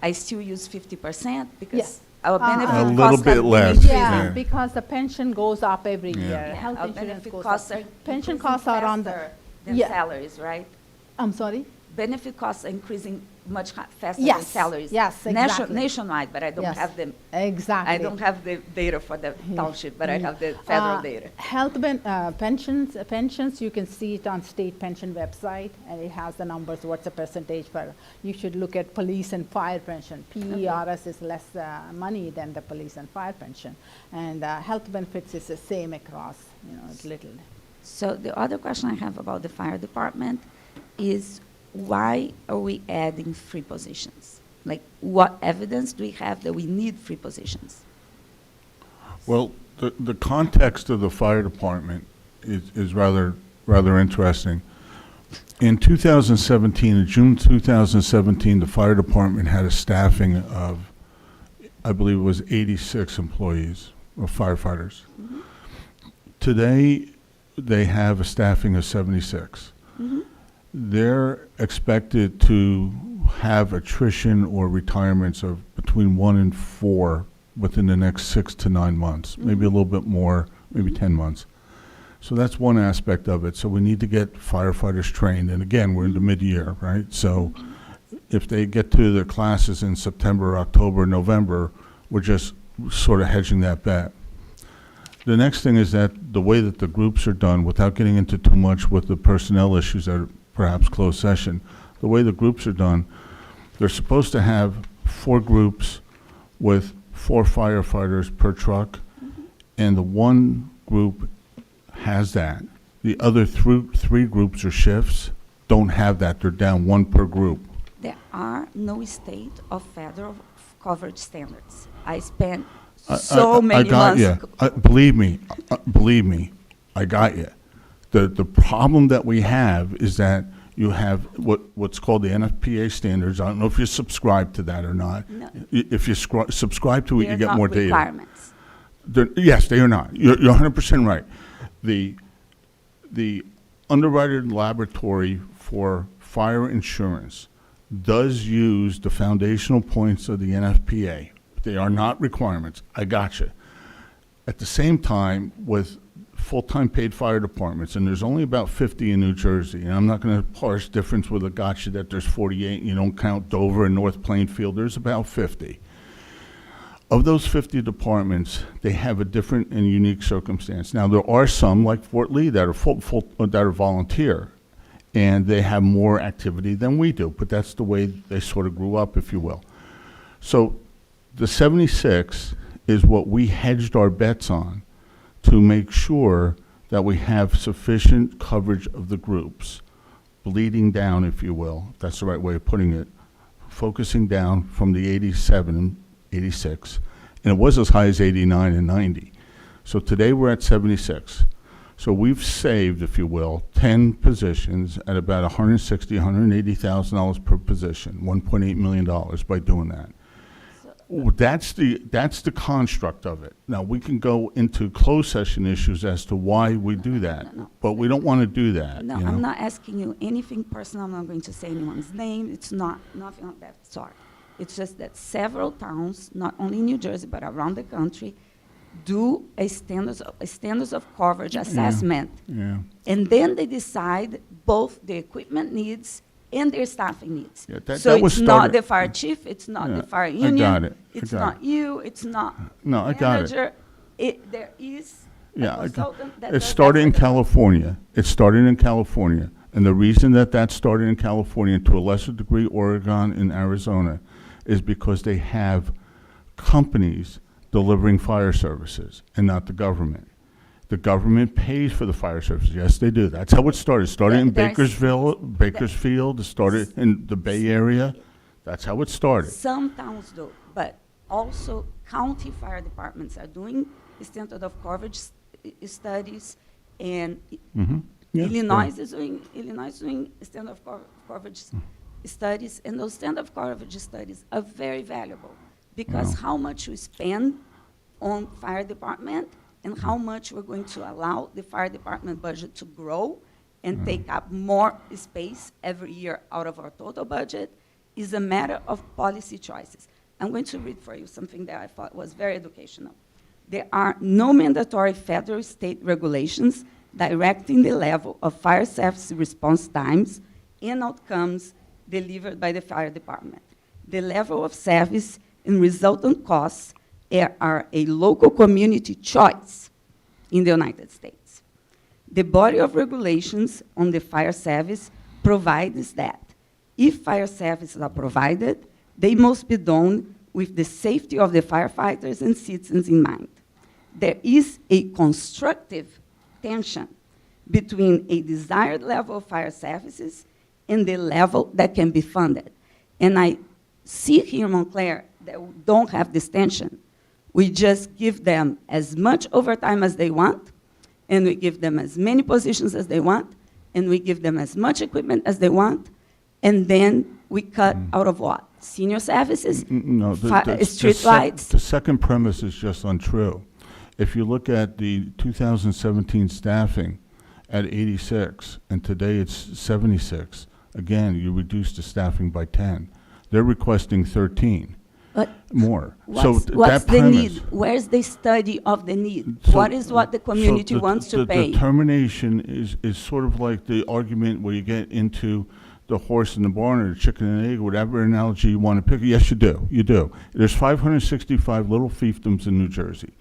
I still use 50% because Yes. our benefit A costs little have bit been less, increasing. Yeah, Yeah. because the pension goes up every Yeah. year. Yeah, Health our insurance benefit goes costs up. are Pension increasing costs are on the, faster than yeah. salaries, right? I'm sorry? Benefit costs are increasing much faster than Yes, salaries. yes, exactly. Nationwide, but I don't Yes. have them. Exactly. I don't have the data for the township, but I have the federal data. Pensions, you can see it on state pension website, and it has the numbers, what's the percentage for, you should look at police and fire pension. PERS is less money than the police and fire pension. And health benefits is the same across, you know, it's little. So the other question I have about the fire department is, why are we adding 3 positions? Like, what evidence do we have that we need 3 positions? Well, the context of the fire department is rather interesting. In 2017, in June 2017, the fire department had a staffing of, I believe it was 86 employees, or firefighters. Today, they have a staffing of 76. They're expected to have attrition or retirements of between 1 and 4 within the next 6 to 9 months, maybe a little bit more, maybe 10 months. So that's one aspect of it. So we need to get firefighters trained. And again, we're in the mid-year, right? So if they get to their classes in September, October, November, we're just sort of hedging that bet. The next thing is that the way that the groups are done, without getting into too much with the personnel issues that are perhaps closed session, the way the groups are done, they're supposed to have 4 groups with 4 firefighters per truck, and the one group has that. The other 3 groups or shifts don't have that. They're down 1 per group. There are no state or federal coverage standards. I spent so many months. I got you. Believe me, I got you. The problem that we have is that you have what's called the NFPA standards. I don't know if you subscribe to that or not. No. If you subscribe to it, They're you get not more data. requirements. Yes, they are not. You're 100% right. The underwritten laboratory for fire insurance does use the foundational points of the NFPA. They are not requirements. I gotcha. At the same time, with full-time paid fire departments, and there's only about 50 in New Jersey, and I'm not going to parse difference with a gotcha that there's 48, and you don't count Dover and North Plainfield, there's about 50. Of those 50 departments, they have a different and unique circumstance. Now, there are some, like Fort Lee, that are that are volunteer, and they have more activity than we do, but that's the way they sort of grew up, if you will. So the 76 is what we hedged our bets on to make sure that we have sufficient coverage of the groups, bleeding down, if you will, if that's the right way of putting it, focusing down from the 87 and 86, and it was as high as 89 and 90. So today we're at 76. So we've saved, if you will, 10 positions at about $160,000, $180,000 per position, $1.8 million by doing that. That's the construct of it. Now, we can go into closed session issues as to why we do that, no. but we don't want to do that. No, you know? I'm not asking you anything personal. I'm not going to say anyone's name. It's not nothing like that sort. It's just that several towns, not only in New Jersey, but around the country, do a standards of coverage assessment. Yeah. And then they decide both the equipment needs and their staffing needs. Yeah, that- So that was it's not started- the fire chief, it's not Yeah, the fire I union. got it. I It's got not you, it's not No, I got it. manager. There is a Yeah, consultant that it does started that in for them. California. It started in California. And the reason that that started in California, and to a lesser degree Oregon and Arizona, is because they have companies delivering fire services and not the government. The government pays for the fire services. Yes, they do. That's how it started. It started in There's- Bakersfield. It started in the Bay Area. That's how it started. Some towns do, but also county fire departments are doing standard of coverage studies, and Mhm. Yeah, Illinois is doing standard of coverage studies, and those standard of coverage studies are very valuable, because how much we spend on fire department and how much we're going to allow the fire department budget to grow and take up more space every year out of our total budget is a matter of policy choices. I'm going to read for you something that I thought was very educational. There are no mandatory federal state regulations directing the level of fire service response times and outcomes delivered by the fire department. The level of service and resultant costs are a local community choice in the United States. The body of regulations on the fire service provides that if fire services are provided, they must be done with the safety of the firefighters and citizens in mind. There is a constructive tension between a desired level of fire services and the level that can be funded. And I see here in Montclair that we don't have this tension. We just give them as much overtime as they want, and we give them as many positions as they want, and we give them as much equipment as they want, and then we cut out of what? Senior services? No, Street lights? The second premise is just untrue. If you look at the 2017 staffing at 86, and today it's 76, again, you reduced the staffing by 10. They're requesting 13 But more. what's that the premise- need? Where's the study of the need? So- What is what the community so wants to the pay? determination is sort of like the argument where you get into the horse in the barn or the chicken and egg, whatever analogy you want to pick. Yes, you do. You do. There's 565 little fiefdoms in New Jersey.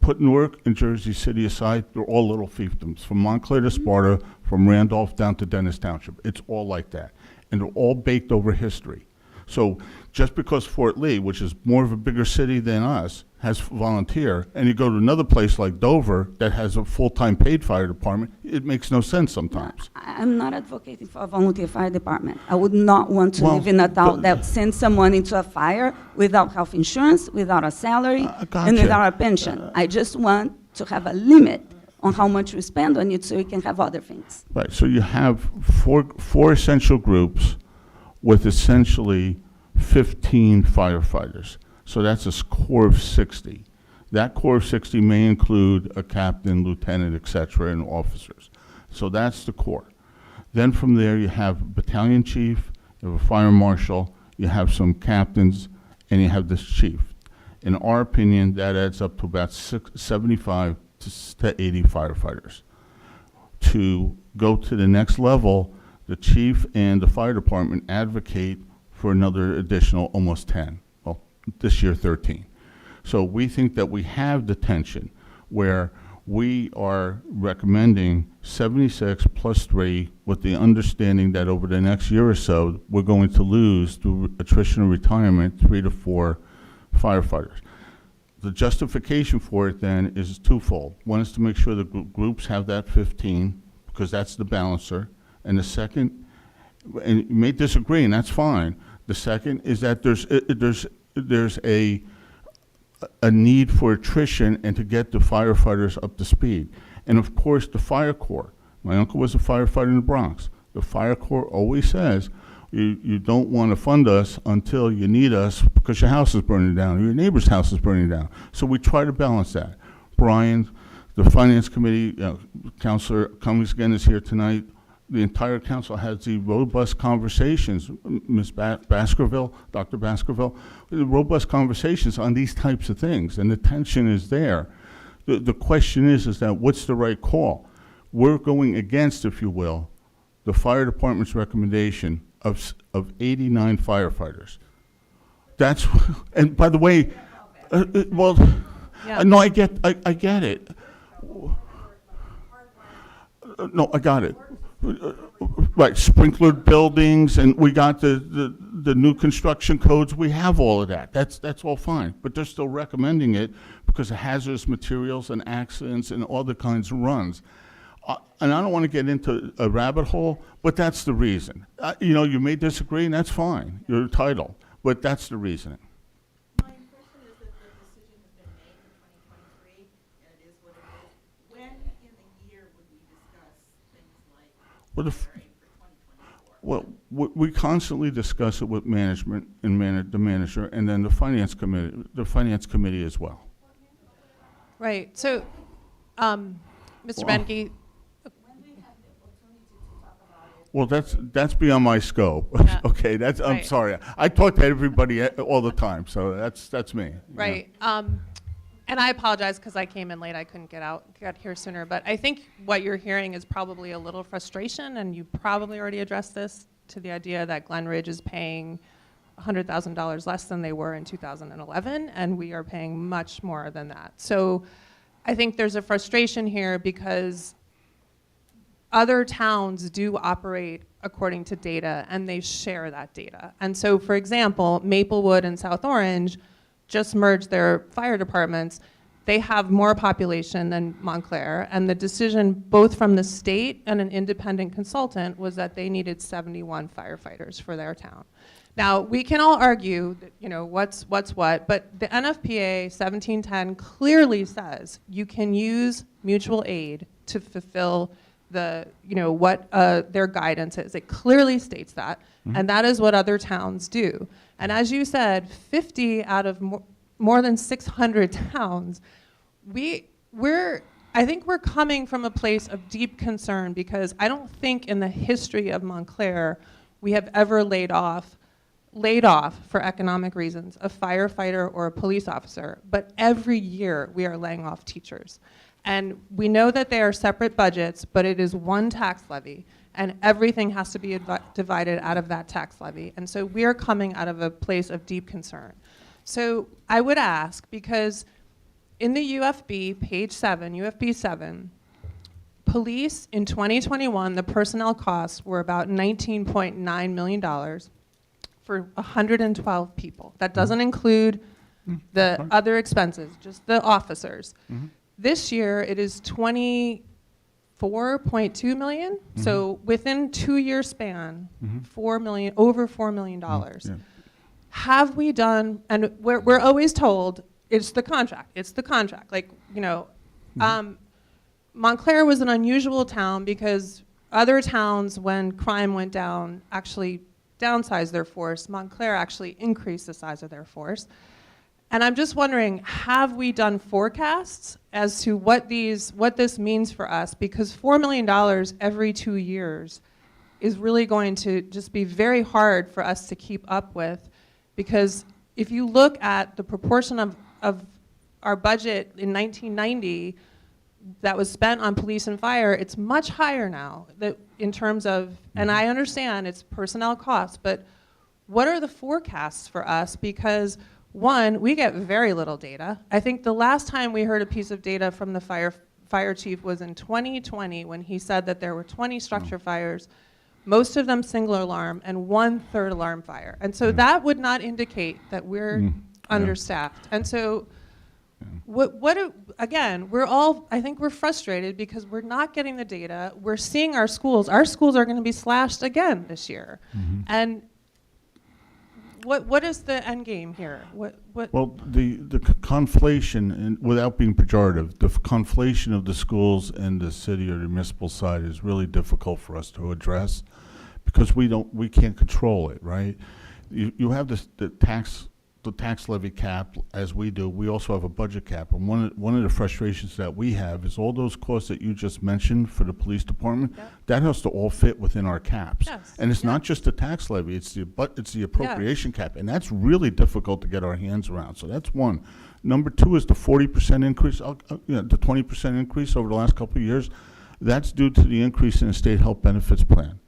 Put Newark and Jersey City aside, they're all little fiefdoms, from Montclair to Sparta, from Randolph down to Dennis Township. It's all like that. And they're all baked over history. So just because Fort Lee, which is more of a bigger city than us, has volunteer, and you go to another place like Dover that has a full-time paid fire department, it makes no sense sometimes. I'm not advocating for a volunteer fire department. I would not want to Well, live in a town but- that sends someone into a fire without health insurance, without a salary, and gotcha. without a pension. I just want to have a limit on how much we spend on it so we can have other things. Right, so you have four essential groups with essentially 15 firefighters. So that's a core of 60. That core of 60 may include a captain, lieutenant, et cetera, and officers. So that's the core. Then from there, you have battalion chief, you have a fire marshal, you have some captains, and you have this chief. In our opinion, that adds up to about 75 to 80 firefighters. To go to the next level, the chief and the fire department advocate for another additional almost 10. Well, this year 13. So we think that we have the tension where we are recommending 76 plus 3 with the understanding that over the next year or so, we're going to lose through attrition and retirement 3 to 4 firefighters. The justification for it then is twofold. One is to make sure the groups have that 15 because that's the balancer. And the second, and you may disagree and that's fine. The second is that there's a need for attrition and to get the firefighters up to speed. And of course, the fire corps. My uncle was a firefighter in the Bronx. The fire corps always says, you don't want to fund us until you need us because your house is burning down or your neighbor's house is burning down. So we try to balance that. Brian, the finance committee, Councilor Cummings again is here tonight. the entire council has the robust conversations, Ms. Baskerville, Dr. Baskerville, the robust conversations on these types of things, and the tension is there. The question is that what's the right call? We're going against, if you will, the fire department's recommendation of 89 firefighters. That's, and by the way, well, Yeah. no, I get it. No, I got it. Right, sprinklered buildings, and we got the new construction codes. We have all of that. That's all fine. But they're still recommending it because of hazardous materials and accidents and other kinds of runs. And I don't want to get into a rabbit hole, but that's the reason. You know, you may disagree, and that's fine. You're entitled, but that's the reasoning. My impression is that the decision has been made for 2023, and it is what it is. When in the year would we discuss things like Well, hiring for 2024? Well, we constantly discuss it with management and the manager, and then the finance committee as well. Right. So, Mr. Wow. Benke, Well, that's beyond my scope. Yeah. Okay, I'm Right. sorry. I talk to everybody all the time, so that's me. right. And I apologize because I came in late. I couldn't get here sooner. But I think what you're hearing is probably a little frustration, and you probably already addressed this to the idea that Glen Ridge is paying $100,000 less than they were in 2011, and we are paying much more than that. So I think there's a frustration here because other towns do operate according to data, and they share that data. And so, for example, Maplewood and South Orange just merged their fire departments. They have more population than Montclair, and the decision both from the state and an independent consultant was that they needed 71 firefighters for their town. Now, we can all argue that, you know, what's what, but the NFPA 1710 clearly says you can use mutual aid to fulfill the, you know, what their guidance is. It clearly states that, and that is what other towns do. And as you said, 50 out of more than 600 towns, I think we're coming from a place of deep concern because I don't think in the history of Montclair we have ever laid off for economic reasons a firefighter or a police officer, but every year we are laying off teachers. And we know that they are separate budgets, but it is one tax levy, and everything has to be divided out of that tax levy. And so we are coming out of a place of deep concern. So I would ask, because in the UFB, page 7, UFB 7, police in 2021, the personnel costs were about $19.9 million for 112 people. That doesn't include the other expenses, just the officers. This year, it is $24.2 million. So within 2-year span, over $4 million. Yeah. Have we done, and we're always told, it's the contract. Like, you know, Montclair was an unusual town because other towns, when crime went down, actually downsized their force. Montclair actually increased the size of their force. And I'm just wondering, have we done forecasts as to what this means for us? Because $4 million every 2 years is really going to just be very hard for us to keep up with. Because if you look at the proportion of our budget in 1990 that was spent on police and fire, it's much higher now in terms of, and I understand it's personnel costs, but what are the forecasts for us? Because one, we get very little data. I think the last time we heard a piece of data from the fire chief was in 2020 when he said that there were 20 structure fires, most of them single alarm, and 1/3 alarm fire. And so that would not indicate that we're understaffed. And so again, I think we're frustrated because we're not getting the data. We're seeing our schools are going to be slashed again this year. And what is the end game here? What? Well, the conflation, and without being pejorative, the conflation of the schools and the city or the municipal side is really difficult for us to address because we can't control it, right? You have the tax the tax levy cap as we do, we also have a budget cap. And one of the frustrations that we have is all those costs that you just mentioned for the police department, that has to all fit within our caps. Yes. And it's not just the tax levy, it's the appropriation cap. And that's really difficult to get our hands around. So that's one. Number two is the 40% increase, the 20% increase over the last couple of years. That's due to the increase in the state health benefits plan.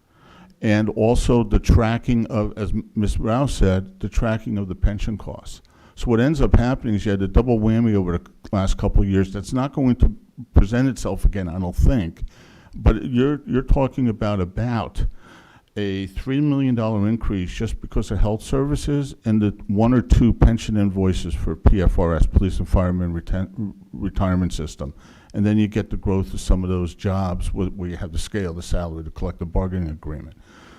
And also the tracking of, as Ms. Rao said, the tracking of the pension costs. So what ends up happening is you had a double whammy over the last couple of years that's not going to present itself again, I don't think. But you're talking about a $3 million increase just because of health services and the 1 or 2 pension invoices for PFRS, Police and Firemen Retirement System. And then you get the growth of some of those jobs where you have the scale, the salary, the collective bargaining agreement.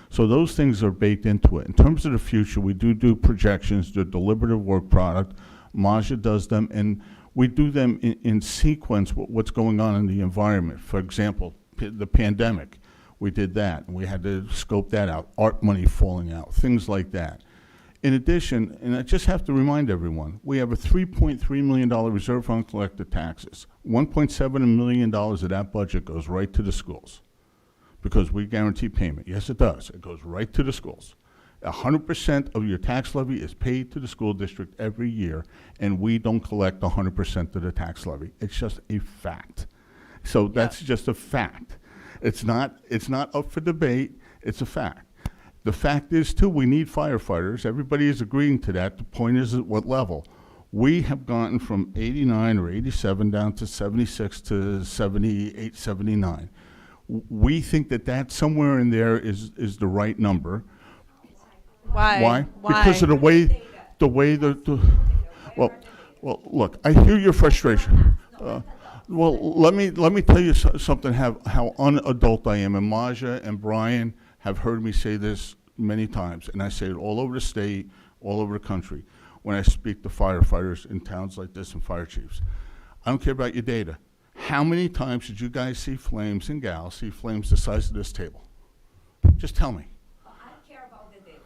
So those things are baked into it. In terms of the future, we do projections, the deliberative work product. Maja does them, and we do them in sequence with what's going on in the environment. For example, the pandemic, we did that, and we had to scope that out, art money falling out, things like that. In addition, and I just have to remind everyone, we have a $3.3 million reserve fund collected taxes. $1.7 million of that budget goes right to the schools because we guarantee payment. Yes, it does. It goes right to the schools. 100% of your tax levy is paid to the school district every year, and we don't collect 100% of the tax levy. It's just a fact. So that's just a fact. It's not up for debate. It's a fact. The fact is, too, we need firefighters. Everybody is agreeing to that. The point is at what level. We have gotten from 89 or 87 down to 76 to 78, 79. We think that somewhere in there is the right number. Why? Because of the way well, look, I hear your frustration. Well, let me tell you something, how unadult I am. And Maja and Brian have heard me say this many times, and I say it all over the state, all over the country, when I speak to firefighters in towns like this and fire chiefs. I don't care about your data. How many times did you guys see flames, and gals see flames the size of this table? Just tell me. I care about the data.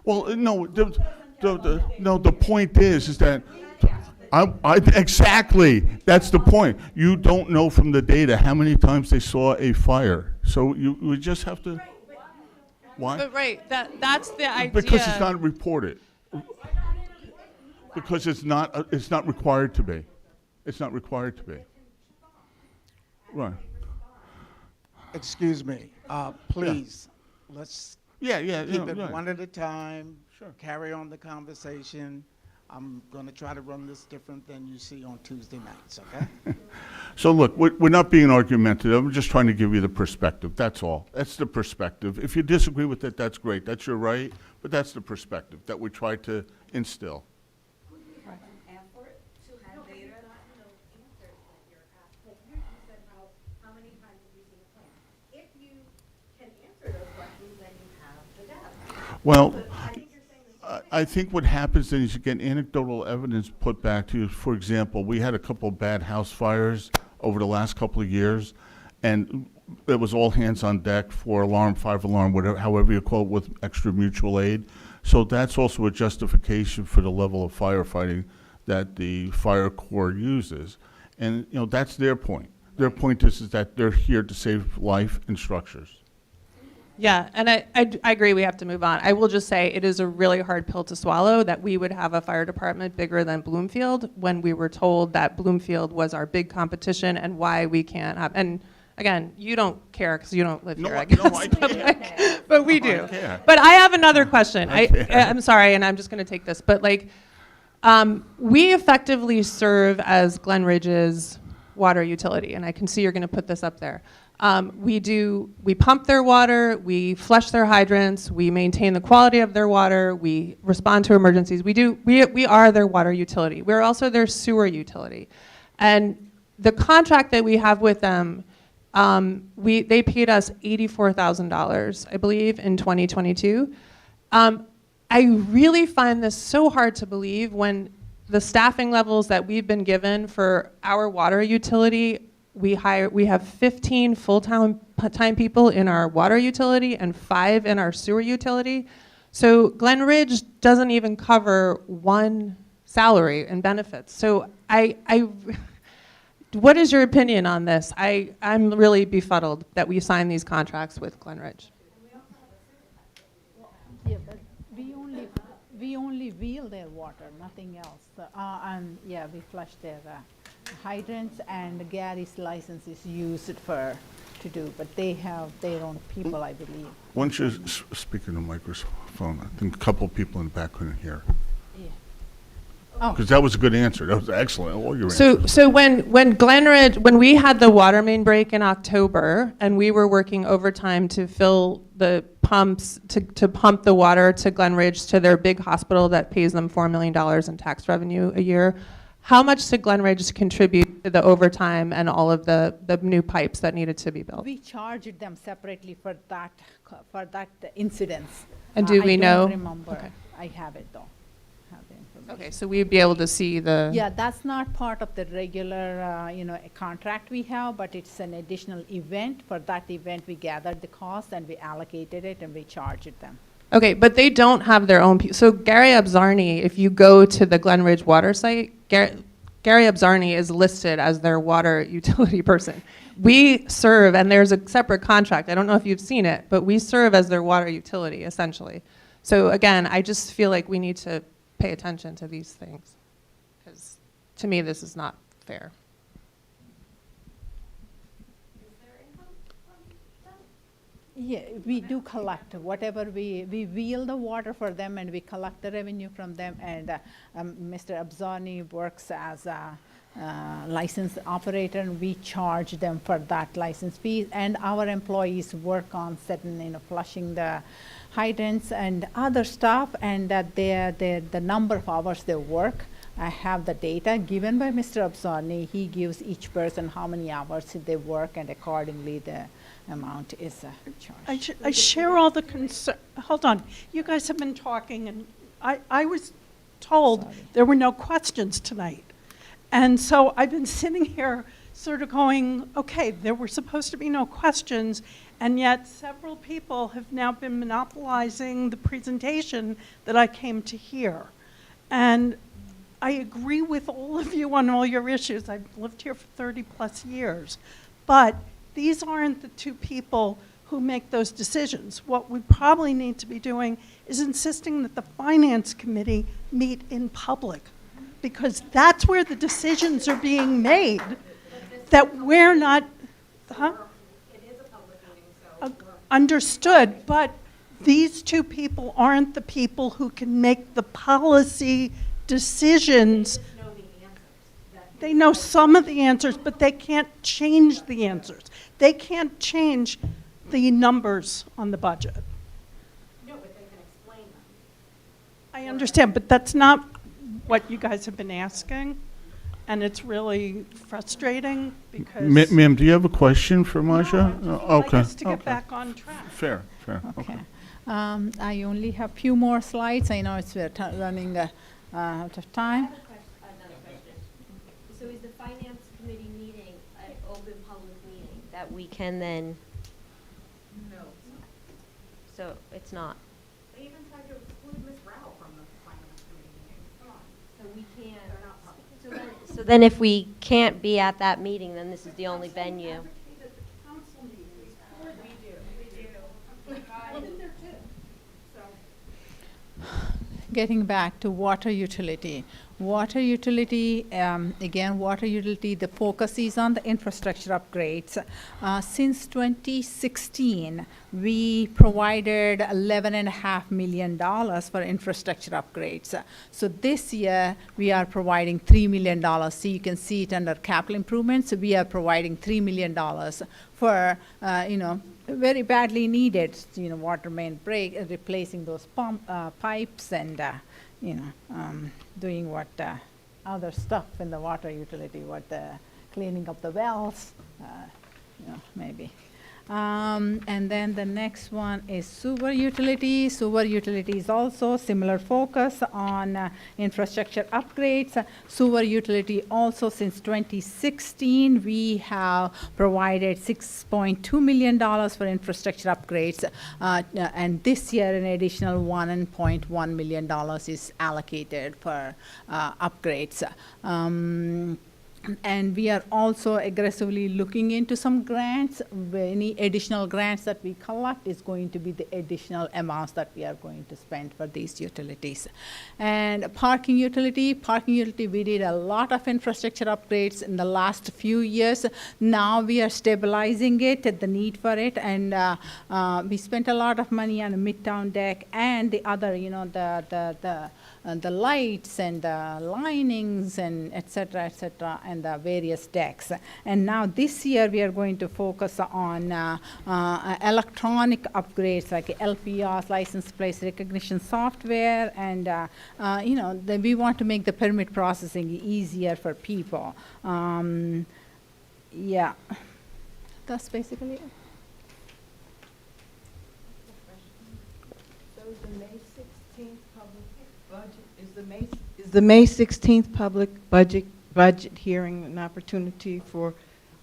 Well, no, the point is that exactly, that's the point. You don't know from the data how many times they saw a fire. So we just have to, why? But that's the idea. Because it's not reported. Because it's not required to be. It's not required to be. Right. Excuse me, please, let's keep it right. one at a time. Sure. Carry on the conversation. I'm going to try to run this different than you see on Tuesday nights, okay? So look, we're not being argumentative. I'm just trying to give you the perspective. That's all. That's the perspective. If you disagree with it, that's great. That's your right. But that's the perspective that we try to instill. Effort to have data. Like you said how many times have you seen a plan? If you can answer those questions, then you have the data. Well, But I think you're saying the same thing. I think what happens then is you get anecdotal evidence put back to you. For example, we had a couple of bad house fires over the last couple of years, and it was all hands on deck, 4-alarm, 5-alarm, whatever, however you call it, with extra mutual aid. So that's also a justification for the level of firefighting that the fire corps uses. And, that's their point. Their point is that they're here to save life and structures. Yeah, and I agree we have to move on. I will just say it is a really hard pill to swallow that we would have a fire department bigger than Bloomfield when we were told that Bloomfield was our big competition and why we can't have, and again, you don't care because you don't live here, I guess. No, I care. But we No, I do. care. But I have another question. I care. I'm sorry, and I'm just going to take this. But we effectively serve as Glen Ridge's water utility, and I can see you're going to put this up there. We pump their water, we flush their hydrants, we maintain the quality of their water, we respond to emergencies. We are their water utility. We're also their sewer utility. And the contract that we have with them, they paid us $84,000, I believe, in 2022. I really find this so hard to believe when the staffing levels that we've been given for our water utility, we have 15 full-time people in our water utility and 5 in our sewer utility. So Glen Ridge doesn't even cover one salary and benefits. So what is your opinion on this? I'm really befuddled that we signed these contracts with Glen Ridge. Yeah, but we only wheel their water, nothing else. And yeah, we flush their hydrants, and Gary's license is used to do, but they have their own people, I believe. Why don't you speak in the microphone? I think a couple of people in the back couldn't hear. Yeah. Oh, Because that was a good answer. That was excellent. All your answers. So when Glen Ridge, when we had the water main break in October, and we were working overtime to fill the pumps, to pump the water to Glen Ridge, to their big hospital that pays them $4 million in tax revenue a year, how much did Glen Ridge contribute to the overtime and all of the new pipes that needed to be built? we charged them separately for that incidents. And do we I know? don't remember. Okay. I have it though. Have the information. Okay, so we'd be able to see the. Yeah, that's not part of the regular, a contract we have, but it's an additional event. For that event, we gathered the cost and we allocated it and we charged them. Okay, but they don't have their own. So Gary Abzarni, if you go to the Glen Ridge water site, Gary Abzarni is listed as their water utility person. We serve, and there's a separate contract. I don't know if you've seen it, but we serve as their water utility, essentially. So again, I just feel like we need to pay attention to these things, because to me, this is not fair. Yeah, we do collect whatever we wheel the water for them and we collect the revenue from them. And Mr. Abzani works as a licensed operator, and we charge them for that license fee. And our employees work on certain, flushing the hydrants and other stuff, and that the number of hours they work. I have the data given by Mr. Abzani. He gives each person how many hours they work, and accordingly the amount is charged. I share all the concern. Hold on. You guys have been talking, and I was told Sorry. there were no questions tonight. And so I've been sitting here sort of going, okay, there were supposed to be no questions, and yet several people have now been monopolizing the presentation that I came to hear. And I agree with all of you on all your issues. I've lived here for 30 plus years. But these aren't the two people who make those decisions. What we probably need to be doing is insisting that the Finance Committee meet in public, because that's where the decisions are being made, that we're not, huh? It is a public meeting, so. Understood, but these two people aren't the people who can make the policy decisions. They just know the answers. They know some of the answers, but they can't change the answers. They can't change the numbers on the budget. No, but they can explain them. I understand, but that's not what you guys have been asking, and it's really frustrating because. Ma'am, do you have a question for Masha? No, I just would like us to get okay. back on track. Fair. Okay. I only have few more slides. I know it's we're running out of time. Another question. So is the Finance Committee meeting an open public meeting that we can then? No. So it's not. They even tried to exclude Ms. Rao from the Finance Committee meeting. Come on. So we can't. They're not public. So then if we can't be at that meeting, then this is the only venue. Getting back to water utility. Water utility, again, water utility, the focus is on the infrastructure upgrades. Since 2016, we provided $11.5 million for infrastructure upgrades. So this year, we are providing $3 million. So you can see it under capital improvements. So we are providing $3 million for, very badly needed, water main break, replacing those pipes and, doing what other stuff in the water utility, what cleaning up the wells, maybe. And then the next one is sewer utility. Sewer utility is also similar focus on infrastructure upgrades. Sewer utility also since 2016, we have provided $6.2 million for infrastructure upgrades. And this year, an additional $1.1 million is allocated for upgrades. And we are also aggressively looking into some grants. Any additional grants that we collect is going to be the additional amounts that we are going to spend for these utilities. And parking utility, we did a lot of infrastructure upgrades in the last few years. Now we are stabilizing it, the need for it, and we spent a lot of money on a midtown deck and the other, the lights and the linings and et cetera, and the various decks. And now this year we are going to focus on electronic upgrades like LPRs, license plate recognition software, and we want to make the permit processing easier for people. Yeah, that's basically it. So the May 16th public budget, is the May 16th public budget hearing an opportunity for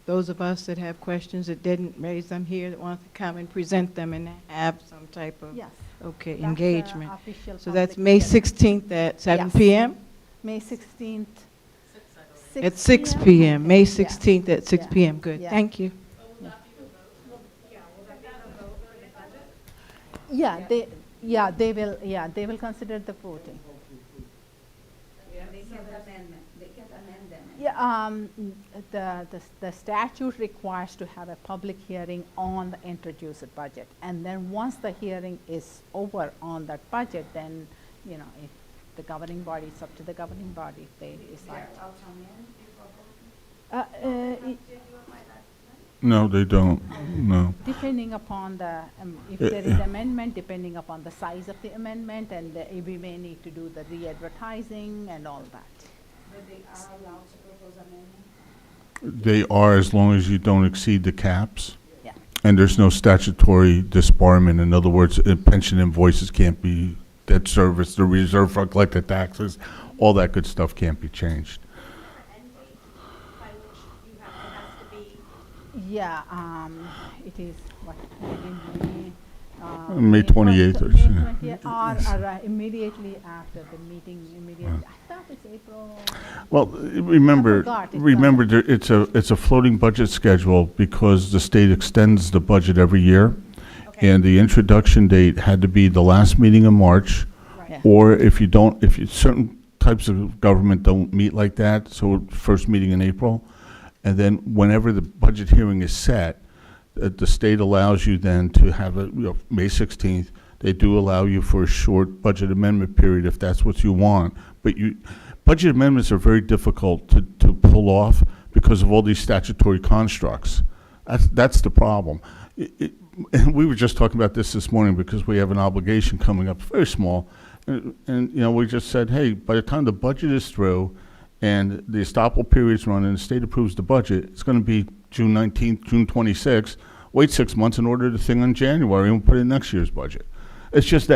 those of us that have questions that didn't raise them here, that want to come and present them and have some type of Yes. okay, That's the engagement? official So that's public May hearing. 16th at 7 Yes. p.m.? May 16th. At 6 p.m., May Yeah. 16th at 6 Yeah. p.m. Good, Yeah. thank you. They will consider the voting. They can amend them. Yeah, the statute requires to have a public hearing on the introduced budget. And then once the hearing is over on that budget, then, if the governing body, it's up to the governing body if they decide. I'll come in before voting. No, they don't, no. Depending upon the, if there is amendment, depending upon the size of the amendment, and we may need to do the re-advertising and all that. But they are allowed to propose amendments? They are, as long as you don't exceed the caps. Yeah. And there's no statutory disbarment. In other words, pension invoices can't be, debt service, the reserve for collected taxes, all that good stuff can't be changed. By which you have, it has to be Yeah, it is, what, May 28th or May so. 20th, or immediately after the meeting, immediately, I thought it's April. Well, remember, forgot, it's it's a floating budget schedule because the state extends the budget every year. And the introduction date had to be the last meeting in March, Yeah. or if certain types of government don't meet like that, so first meeting in April. And then whenever the budget hearing is set, the state allows you then to have May 16th. They do allow you for a short budget amendment period if that's what you want. But budget amendments are very difficult to pull off because of all these statutory constructs. That's the problem. And we were just talking about this morning because we have an obligation coming up, very small. And we just said, hey, by the time the budget is through and the estoppel period's run and the state approves the budget, it's going to be June 19th, June 26th. Wait 6 months and order the thing in January and we'll put it in next year's budget. It's just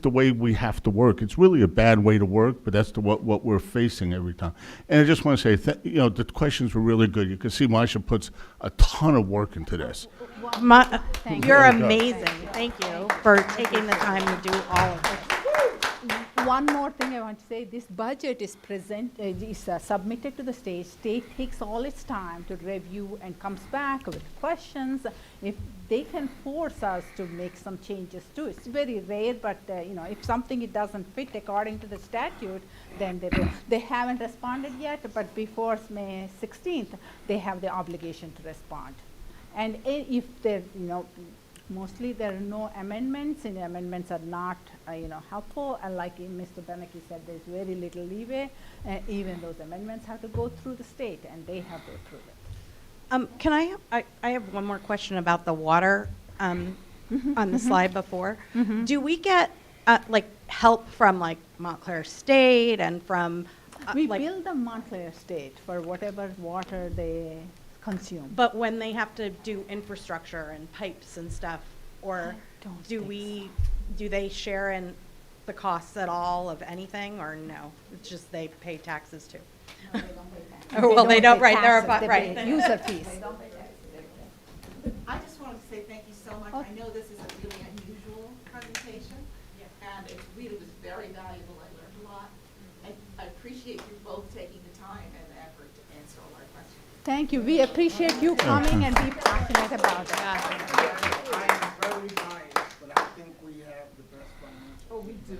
the way we have to work. It's really a bad way to work, but that's what we're facing every time. And I just want to say, the questions were really good. You can see Maisha puts a ton of work into this. You're Really good. amazing. Thank you for taking the time to do all of this. One more thing I want to say, this budget is submitted to the state. State takes all its time to review and comes back with questions. If they can force us to make some changes too, it's very rare, but if something it doesn't fit according to the statute, then they will. They haven't responded yet, but before May 16th, they have the obligation to respond. And if they're, mostly there are no amendments, and the amendments are not, helpful. And like Mr. Beneke said, there's very little leeway. Even those amendments have to go through the state, and they have to approve it. Can I have one more question about the water on the slide before. Do we get help from Montclair State and from We bill the Montclair State for whatever water they consume. But when they have to do infrastructure and pipes and stuff, or don't do think do they share in the costs at all of anything, or no? It's just they pay taxes too? No, they don't pay taxes. Oh, well, they don't, pay right, they're taxes, about, they right. pay user fees. They don't pay taxes. I just wanted to say thank you so much. I know this is a really unusual presentation, and it really was very valuable. I learned a lot. I appreciate you both taking the time and the effort to answer all our questions. Thank you. We appreciate you coming and be passionate about it. I am very biased, but I think we have the best financial. Oh, we do.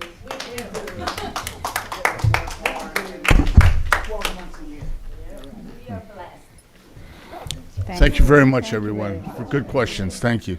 12 months a year. We are blessed. Thank you very much, everyone, for good questions. Thank you.